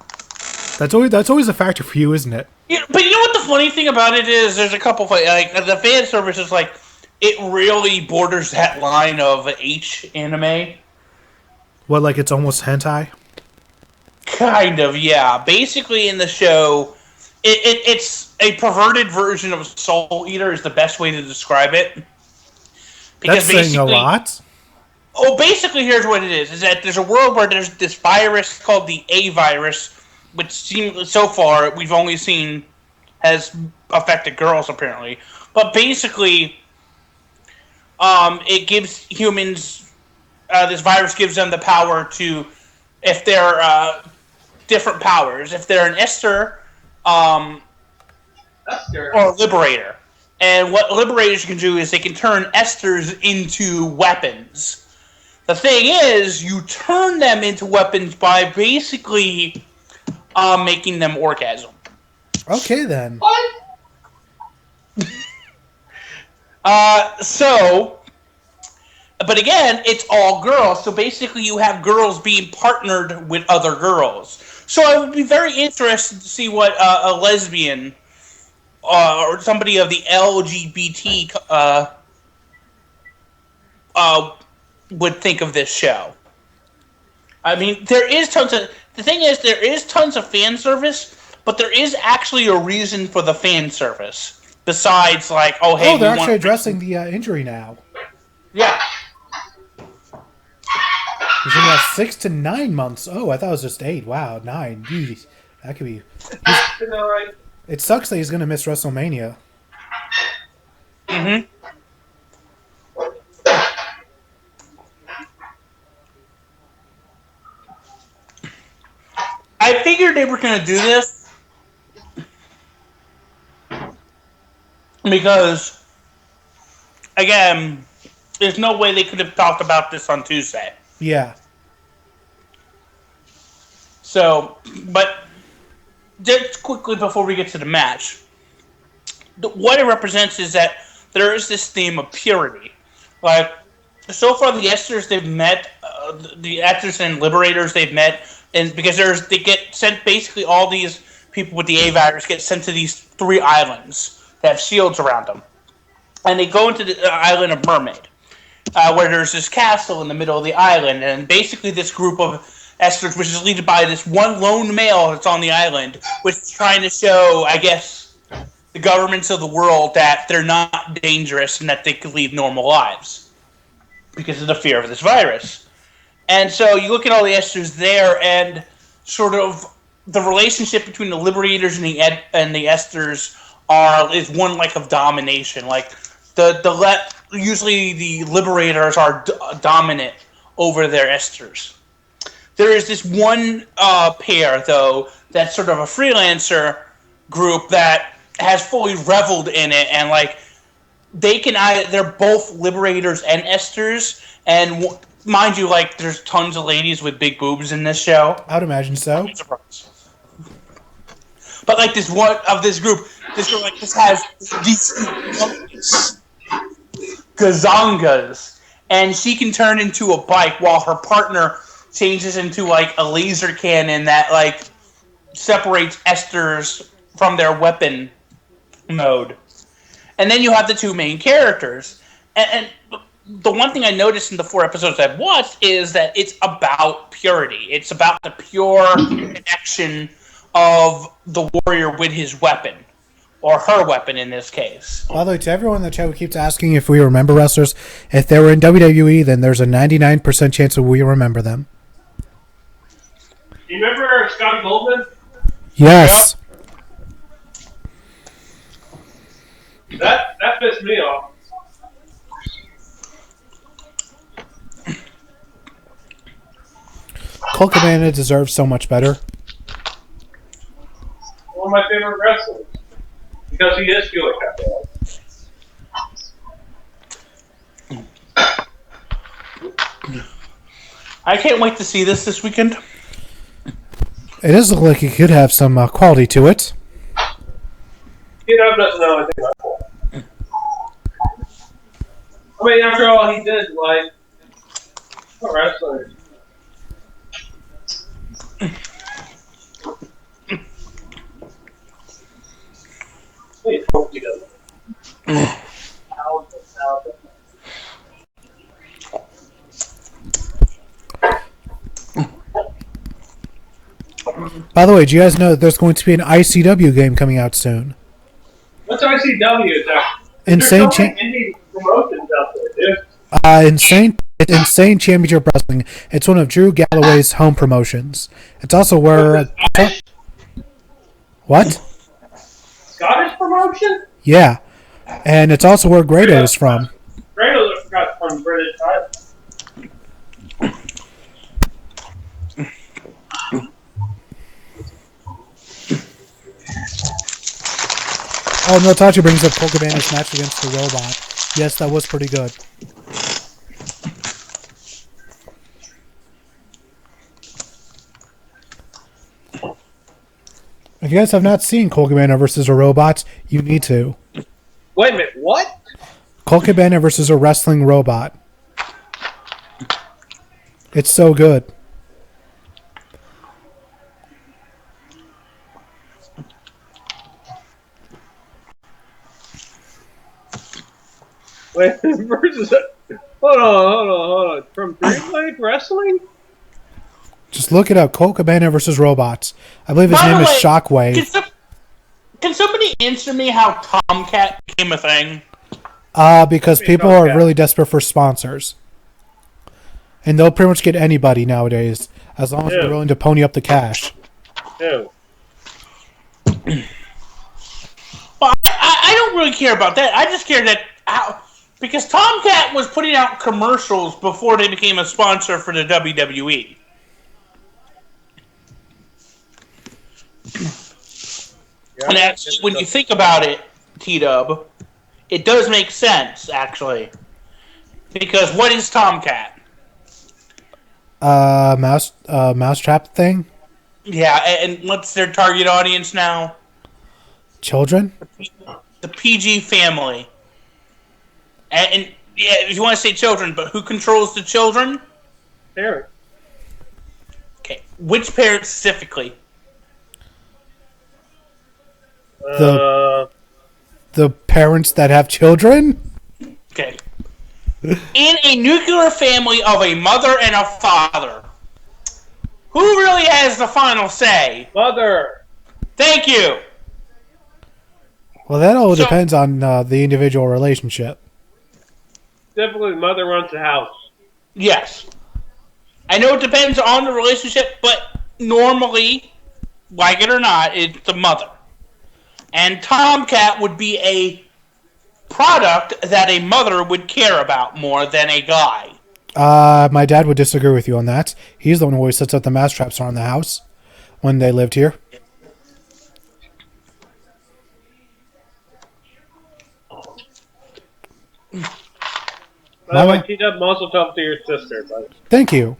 That's always a factor for you, isn't it? Yeah, but you know what the funny thing about it is? There's a couple like the fan service is like it really borders that line of H anime. What, like it's almost hentai? Kind of, yeah. Basically, in the show, it's a perverted version of Soul Eater is the best way to describe it. That's saying a lot. Oh, basically, here's what it is that there's a world where there's this virus called the A virus, which so far we've only seen has affected girls, apparently. But basically, it gives humans, this virus gives them the power to, if they're different powers, if they're an Esther or a Liberator. And what Liberators can do is they can turn Esters into weapons. The thing is, you turn them into weapons by basically making them orgasm. Okay, then. What? But again, it's all girls. So basically, you have girls being partnered with other girls. So I would be very interested to see what a lesbian or somebody of the LGBT would think of this show. I mean, there is tons of... The thing is, there is tons of fan service, but there is actually a reason for the fan service. Besides, like, oh, hey... Oh, they're actually addressing the injury now. Yeah. He's in that 6 to 9 months. Oh, I thought it was just 8. Wow, 9. Jeez. That could be... It sucks that he's going to miss WrestleMania. Mm-hmm. I figured they were going to do this because, again, there's no way they could have talked about this on Tuesday. Yeah. So, but just quickly before we get to the match, what it represents is that there is this theme of purity. Like, so far the Esters they've met, the Esters and Liberators they've met, and because they get sent, basically all these people with the A virus get sent to these 3 islands that have shields around them. And they go into the island of Mermaid, where there's this castle in the middle of the island, and basically this group of Esters, which is led by this one lone male that's on the island, which is trying to show, I guess, the governments of the world that they're not dangerous and that they could lead normal lives because of the fear of this virus. And so you look at all the Esters there, and sort of the relationship between the Liberators and the Esters is one like of domination. Like usually the Liberators are dominant over their Esters. There is this one pair, though, that's sort of a freelancer group that has fully reveled in it, and like they're both Liberators and Esters, and mind you, like there's tons of ladies with big boobs in this show. I'd imagine so. But like this one of this group like this has these gazongas, and she can turn into a bike while her partner changes into like a laser cannon that like separates Esters from their weapon mode. And then you have the 2 main characters. And the one thing I noticed in the 4 episodes I've watched is that it's about purity. It's about the pure connection of the warrior with his weapon. Or her weapon in this case. By the way, to everyone in the chat who keeps asking if we remember wrestlers, if they were in WWE, then there's a 99% chance that we remember them. You remember Scotty Goldman? Yes. That pissed me off. Colt Cabana deserves so much better. One of my favorite wrestlers. Because he is good at that. I can't wait to see this weekend. It does look like it could have some quality to it. Doesn't know anything about it. I mean, after all, he did like wrestling. Wait, hope he doesn't. By the way, do you guys know that there's going to be an ICW game coming out soon? What's ICW? Insane There's so many indie promotions out there, dude. Insane Championship Wrestling. It's one of Drew Galloway's home promotions. It's also where... What? Scottish promotion? Yeah. And it's also where Grado is from. Grado's got from British side. Oh, no, Tachi brings up Cole Cabana's match against the Robot. Yes, that was pretty good. If you guys have not seen Cole Cabana versus a Robot, you need to. Wait a minute, what? Cole Cabana versus a wrestling robot. It's so good. Wait, versus... Hold on. From Great Lake Wrestling? Just look it up. Cole Cabana versus robots. I believe his By the name is way, Shockwave. Can somebody answer me how Tomcat became a thing? Because people are really desperate for sponsors. And they'll pretty much get anybody nowadays, as long as they're willing to pony up the cash. Ew. Well, I don't really care about that. I just care that because Tomcat was putting out commercials before they became a sponsor for the WWE. And actually, when you think about it, T-Dub, it does make sense, actually. Because what is Tomcat? Mousetrap thing? Yeah, and what's their target audience now? Children? The PG family. And yeah, if you want to say children, but who controls the children? Parents. Okay, which parents specifically? The parents that have children? Okay. In a nuclear family of a mother and a father, who really has the final say? Mother. Thank you. Well, that all depends on the individual relationship. Typically, mother runs the house. Yes. I know it depends on the relationship, but normally, like it or not, it's the mother. And Tomcat would be a product that a mother would care about more than a guy. My dad would disagree with you on that. He's the one who always sets up the mousetraps around the house when they lived here. By the way, keep that muscle tough to your sister, buddy. Thank you.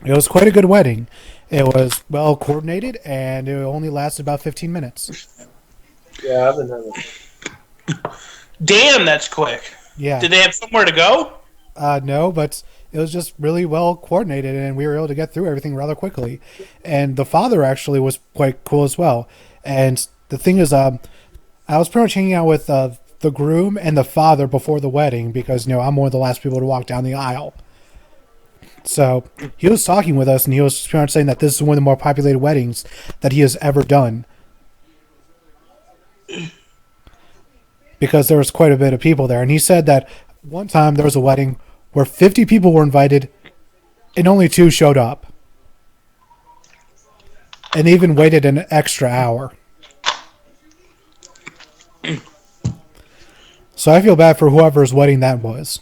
It was quite a good wedding. It was well coordinated, and it only lasted about 15 minutes. Yeah, I've been having. Damn, that's quick. Yeah. Did they have somewhere to go? No, but it was just really well coordinated, and we were able to get through everything rather quickly. And the father actually was quite cool as well. And the thing is, I was pretty much hanging out with the groom and the father before the wedding because, I'm one of the last people to walk down the aisle. So he was talking with us, and he was pretty much saying that this is one of the more populated weddings that he has ever done. Because there was quite a bit of people there. And he said that one time there was a wedding where 50 people were invited and only 2 showed up. And they even waited an extra hour. So I feel bad for whoever's wedding that was.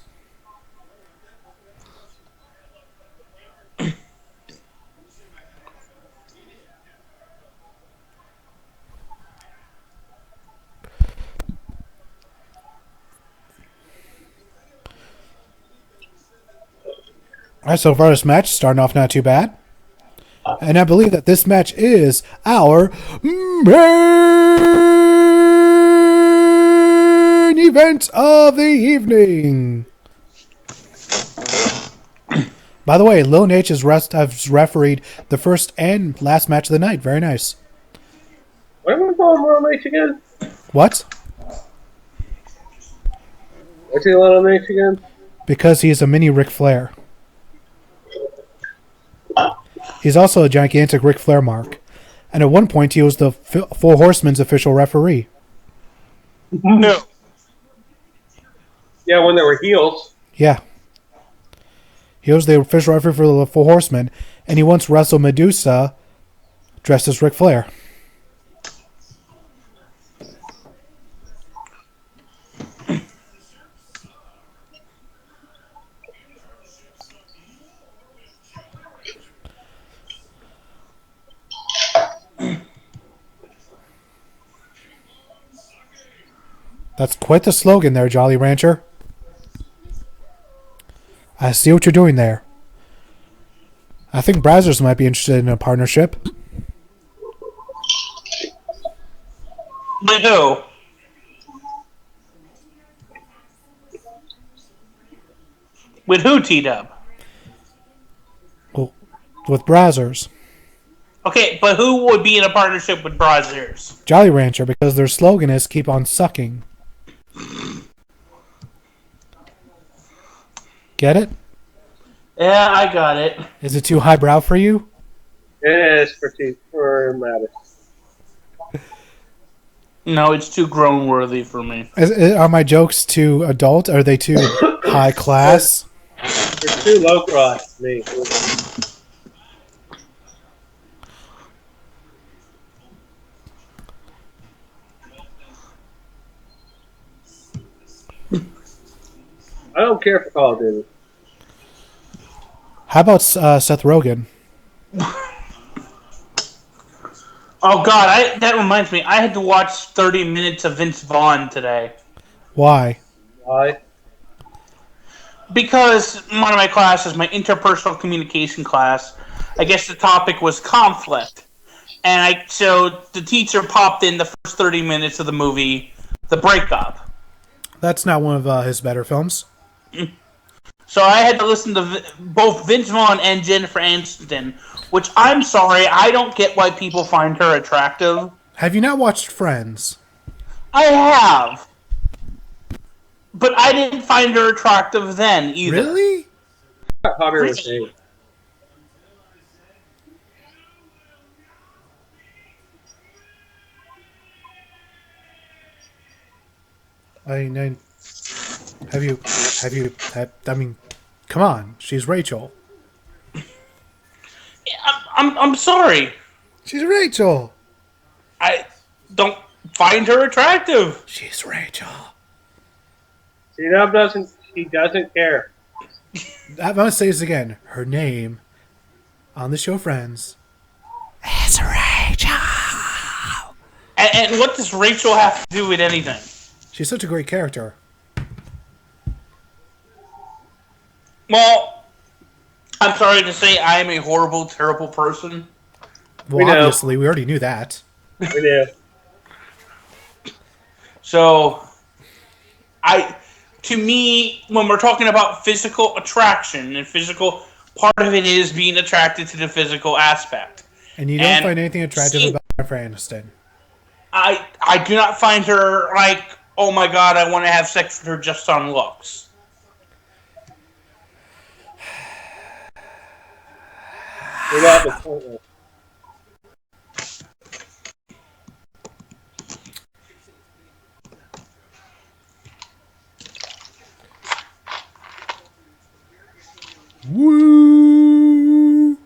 All right, so far this match starting off not too bad. And I believe that this match is our main event of the evening. By the way, Lil H has refereed the first and last match of the night. Very nice. Why am I calling Lil H again? What? What's he Lil H again? Because he is a mini Ric Flair. He's also a gigantic Ric Flair mark. And at one point, he was the Four Horsemen's official referee. No. Yeah, when they were heels. Yeah. He was the official referee for the Four Horsemen, and he once wrestled Medusa dressed as Ric Flair. That's quite the slogan there, Jolly Rancher. I see what you're doing there. I think Brazzers might be interested in a partnership. With who? With who, T-Dub? Well, with Brazzers. Okay, but who would be in a partnership with Brazzers? Jolly Rancher, because their slogan is keep on sucking. Get it? Yeah, I got it. Is it too highbrow for you? It is for Mattis. No, it's too grown-worthy for me. Are my jokes too adult? Are they too high class? It's too low class to me. I don't care for Call of Duty. How about Seth Rogen? Oh God, that reminds me. I had to watch 30 minutes of Vince Vaughn today. Why? Why? Because one of my classes, my interpersonal communication class, I guess the topic was conflict. And so the teacher popped in the first 30 minutes of the movie, The Breakup. That's not one of his better films. So I had to listen to both Vince Vaughn and Jennifer Aniston, which I'm sorry, I don't get why people find her attractive. Have you not watched Friends? I have. But I didn't find her attractive then either. Really? Not popular with me. I mean, come on. She's Rachel. I'm sorry. She's Rachel. I don't find her attractive. She's Rachel. She doesn't care. I'm going to say this again. Her name on the show Friends is Rachel. And what does Rachel have to do with anything? She's such a great character. Well, I'm sorry to say I am a horrible, terrible person. Well, obviously, we already knew that. We do. So, to me, when we're talking about physical attraction and physical, part of it is being attracted to the physical aspect. And you don't find anything attractive about Jennifer Aniston. I do not find her like, oh my God, I want to have sex with her just on looks. You're not the point. Woo!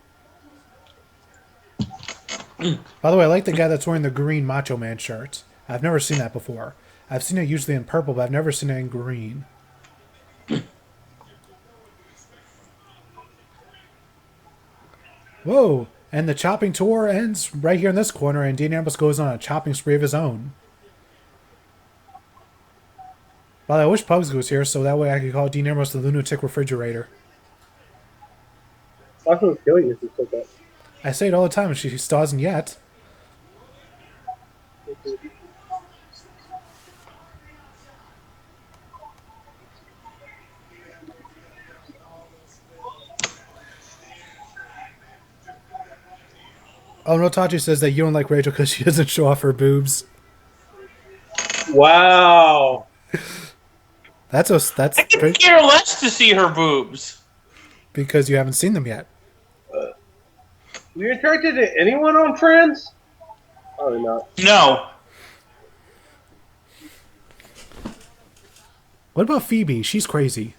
By the way, I like the guy that's wearing the green Macho Man shirt. I've never seen that before. I've seen it usually in purple, but I've never seen it in green. Whoa! And the chopping tour ends right here in this corner, and Dean Ambrose goes on a chopping spree of his own. By the way, I wish Pugs was here, so that way I could call Dean Ambrose the lunatic refrigerator. Fox will kill you if you said that. I say it all the time, and she still hasn't yet. Oh, Notachi says that you don't like Rachel because she doesn't show off her boobs. Wow. That's I could care less to see her boobs. because you haven't seen them yet. You attracted to anyone on Friends? Probably not. No. What about Phoebe? She's crazy.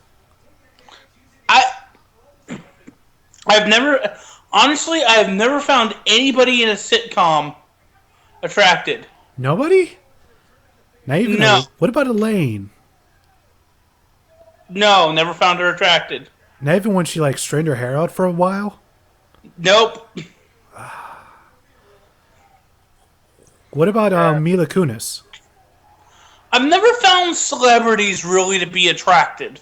I've never found anybody in a sitcom attracted. Nobody? Not even No. What about Elaine? No, never found her attracted. Not even when she like straightened her hair out for a while? Nope. What about Mila Kunis? I've never found celebrities really to be attracted.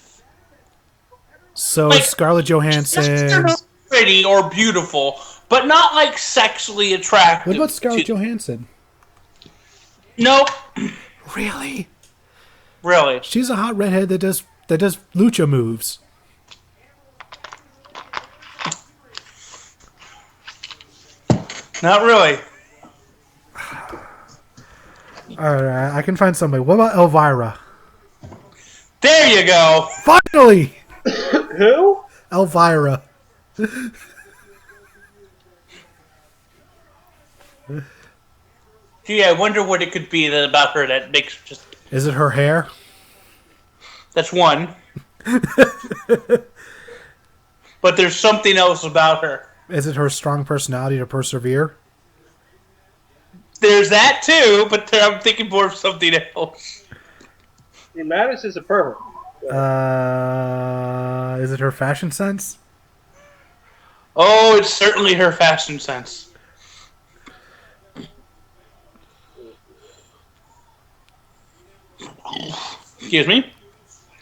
So Like, Scarlett They're Johansson. not pretty or beautiful, but not like sexually attractive. What about Scarlett Johansson? Nope. Really? Really. She's a hot redhead that does lucha moves. Not really. Alright, I can find somebody. What about Elvira? There you go. Finally! Who? Elvira. Gee, I wonder what it could be about her that makes just... Is it her hair? That's one. But there's something else about her. Is it her strong personality to persevere? There's that too, but I'm thinking more of something else. See, Mattis is a pervert. Is it her fashion sense? Oh, it's certainly her fashion sense. Excuse me?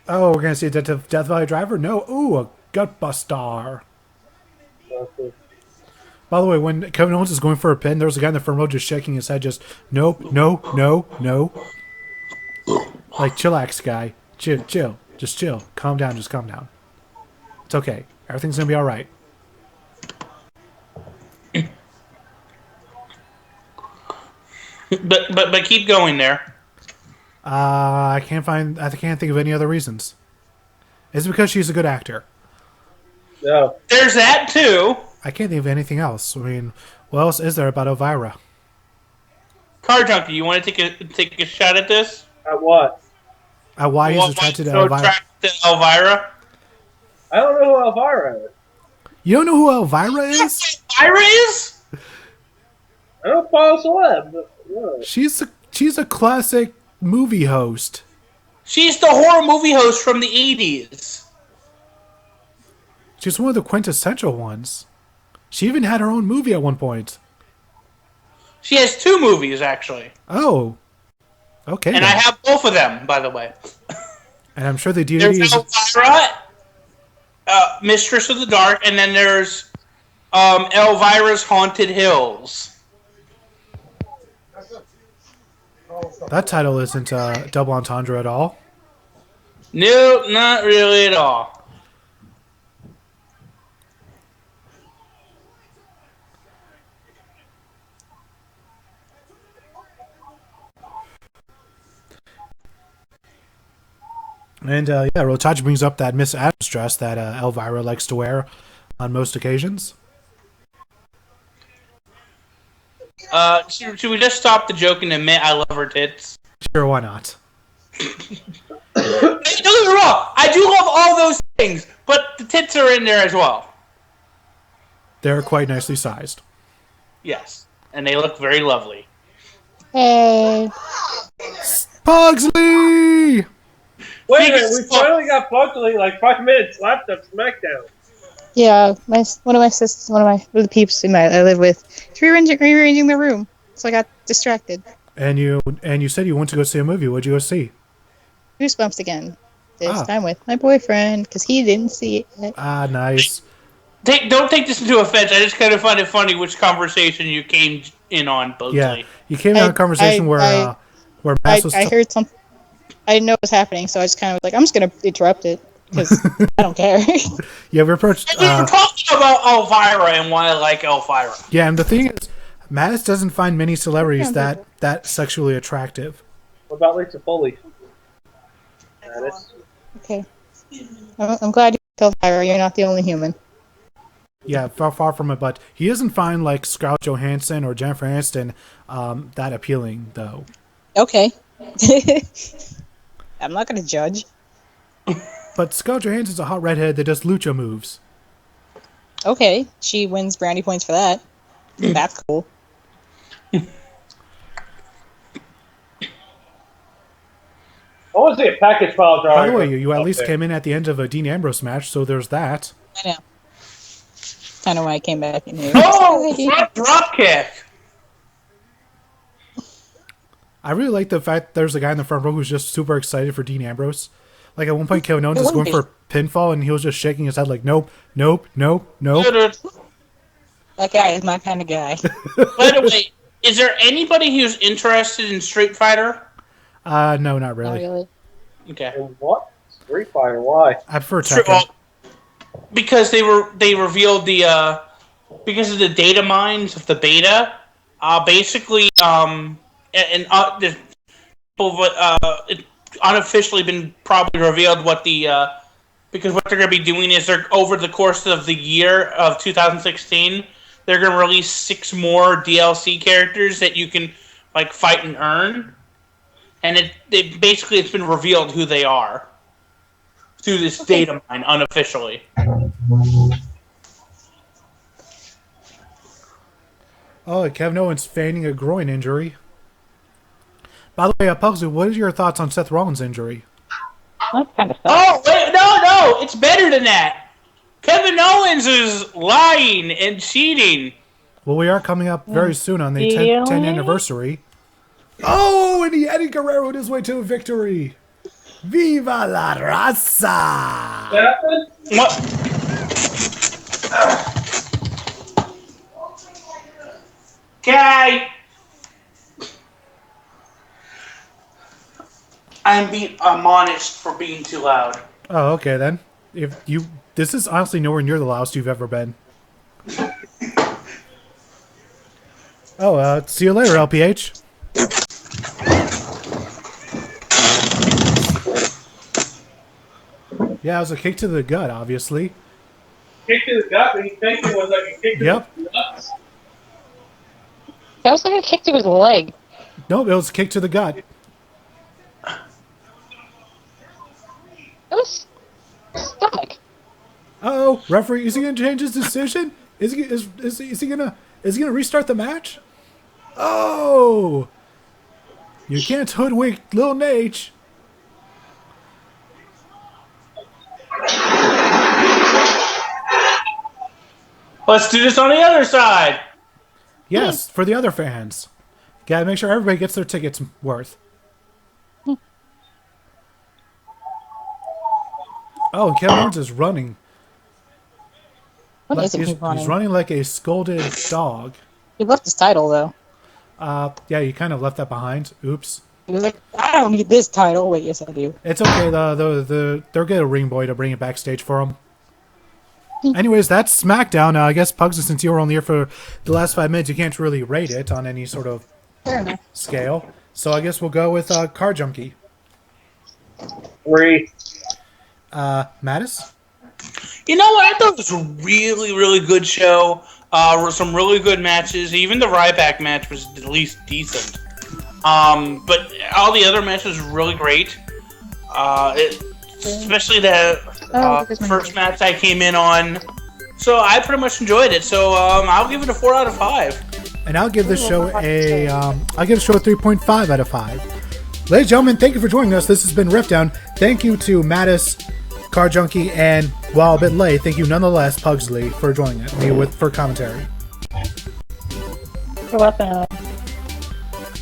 Oh, we're gonna see a Death Valley Driver? No. Ooh, a Gutbuster. By the way, when Kevin Owens is going for a pin, there was a guy in the front row just shaking his head, just nope, no, no, no. Like, chillax, guy. Chill. Just chill. Calm down, just calm down. It's okay. Everything's gonna be alright. But keep going there. I can't think of any other reasons. Is it because she's a good actor? No. There's that too. I can't think of anything else. I mean, what else is there about Elvira? Car Junkie, you want to take a shot at this? At what? Why he's attracted to Elvira? Attracted to Elvira? I don't know who Elvira is. You don't know who Elvira is? Elvira is? I don't follow celeb, but yeah. She's a classic movie host. She's the horror movie host from the 80s. She's one of the quintessential ones. She even had her own movie at one point. She has 2 movies, actually. Oh. Okay. And then. I have both of them, by the way. And I'm sure the DVD There's is... Elvira, Mistress of the Dark, and then there's Elvira's Haunted Hills. That title isn't double entendre at all. Nope, not really at all. And Rotachi brings up that Miss Adams dress that Elvira likes to wear on most occasions. Should we just stop the joke and admit I love her tits? Sure, why not? Don't get me wrong, I do love all those things, but the tits are in there as well. They're quite nicely sized. Yes, and they look very lovely. Hey. Pugsley! Wait a minute, we finally got Buckley like 5 minutes left of SmackDown. Yeah, one of the peeps I live with is rearranging their room, so I got distracted. And you said you went to go see a movie. What'd you go see? Goosebumps again. This time with my boyfriend, because he didn't see it. Ah, nice. don't take this into offense. I just kind of find it funny which conversation you came in on, Bosley. Yeah, you came in on a conversation where Mass was. I heard something. I didn't know what was happening, so I just kind of like, I'm just gonna interrupt it because I don't care. Yeah, we approached. We were talking about Elvira and why I like Elvira. Yeah, and the thing is, Mattis doesn't find many celebrities that sexually attractive. What about Lisa Foley? Okay. I'm glad you feel Elvira. You're not the only human. Yeah, far from it, but he doesn't find like Scarlett Johansson or Jennifer Aniston that appealing, though. Okay. I'm not gonna judge. But Scarlett Johansson's a hot redhead that does lucha moves. Okay, she wins brownie points for that. That's cool. I want to see a package file drawing. By the way, you at least came in at the end of a Dean Ambrose match, so there's that. I know. Kind of why I came back in here. Oh, drop kick! I really like the fact there's a guy in the front row who's just super excited for Dean Ambrose. Like at one point, Kevin Owens is going for pinfall, and he was just shaking his head like, nope, nope, nope, nope. That guy is my kind of guy. By the way, is there anybody who's interested in Street Fighter? No, not really. Not really. Okay. And what? Street Fighter? Why? I prefer Tekken. Because they revealed the because of the data mines of the beta, basically it unofficially been probably revealed what the because what they're going to be doing is they're over the course of the year of 2016 they're going to release 6 more DLC characters that you can like fight and earn, and it's been revealed who they are through this data mine unofficially. Oh, Kevin Owens feigning a groin injury. By the way, Pugsley, what is your thoughts on Seth Rollins' injury? That's kind of Oh, wait, no, it's better than that. Kevin Owens is lying and cheating. Well, we are coming up very soon on the 10th anniversary. Oh, and Eddie Guerrero on his way to a victory. Viva la raza! What? Okay. I'm being admonished for being too loud. Oh, okay then. This is honestly nowhere near the loudest you've ever been. Oh, see you later, LPH. Yeah, it was a kick to the gut, obviously. Kick to the gut, but he thinks it was like a kick to the nuts. That was like a kick to his leg. Nope, it was a kick to the gut. It was stomach. Uh-oh, referee, is he gonna change his decision? Is he gonna restart the match? Oh, you can't hoodwink Lil Nate. Let's do this on the other side. Yes, for the other fans. Gotta make sure everybody gets their tickets worth. Oh, and Kevin Owens is running. He's running like a scolded dog. He left his title, though. Yeah, you kind of left that behind. Oops. He was like, I don't need this title. Wait, yes, I do. It's okay. They'll get a ring boy to bring it backstage for him. Anyways, that's SmackDown. I guess, Pugsy, since you were only here for the last 5 minutes, you can't really rate it on any sort of scale. So I guess we'll go with Car Junkie. 3. Mattis? You know what? I thought it was a really, really good show. Some really good matches. Even the Ryback match was at least decent. But all the other matches were really great. Especially the first match I came in on. So I pretty much enjoyed it. So I'll give it a 4 out of 5. And I'll give this show a 3.5 out of 5. Ladies and gentlemen, thank you for joining us. This has been RiffDown. Thank you to Mattis, Car Junkie, and, while a bit late, thank you nonetheless, Pugsley, for joining me for commentary. You're welcome.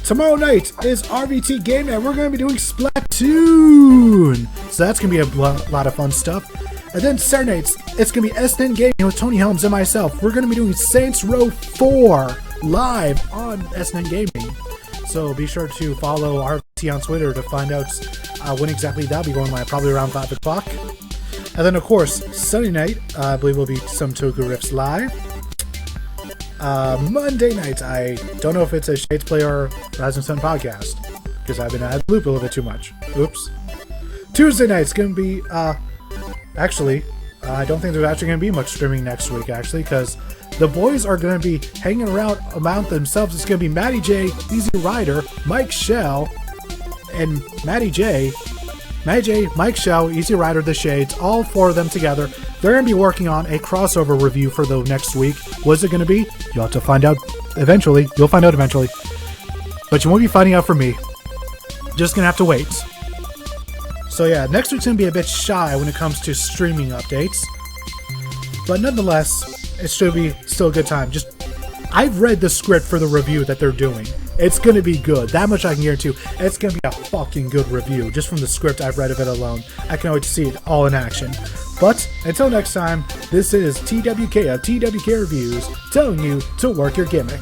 Tomorrow night is RVT Game Night. We're going to be doing Splatoon. So that's going to be a lot of fun stuff. And then Saturday nights, it's going to be SN Gaming with Tony Helms and myself. We're going to be doing Saints Row 4 live on SN Gaming. So be sure to follow RT on Twitter to find out when exactly that'll be going live, probably around 5 o'clock. And then, of course, Sunday night, I believe will be some Toku Riffs live. Monday night, I don't know if it's a Shades Play or Rising Sun podcast, because I've been out of the loop a little bit too much. Oops. Tuesday night's going to be, actually, I don't think there's actually going to be much streaming next week, actually, because the boys are going to be hanging around among themselves. It's going to be Matty J, Easy Rider, Mike Shell, and Matty J, Mike Shell, Easy Rider, The Shades, all four of them together. They're going to be working on a crossover review for the next week. What's it going to be? You'll have to find out eventually. You'll find out eventually. But you won't be finding out from me. Just going to have to wait. So yeah, next week's going to be a bit shy when it comes to streaming updates. But nonetheless, it should be still a good time. I've read the script for the review that they're doing. It's going to be good. That much I can guarantee you. It's going to be a fucking good review. Just from the script I've read of it alone. I can wait to see it all in action. But until next time, this is TWK of TWK Reviews telling you to work your gimmick.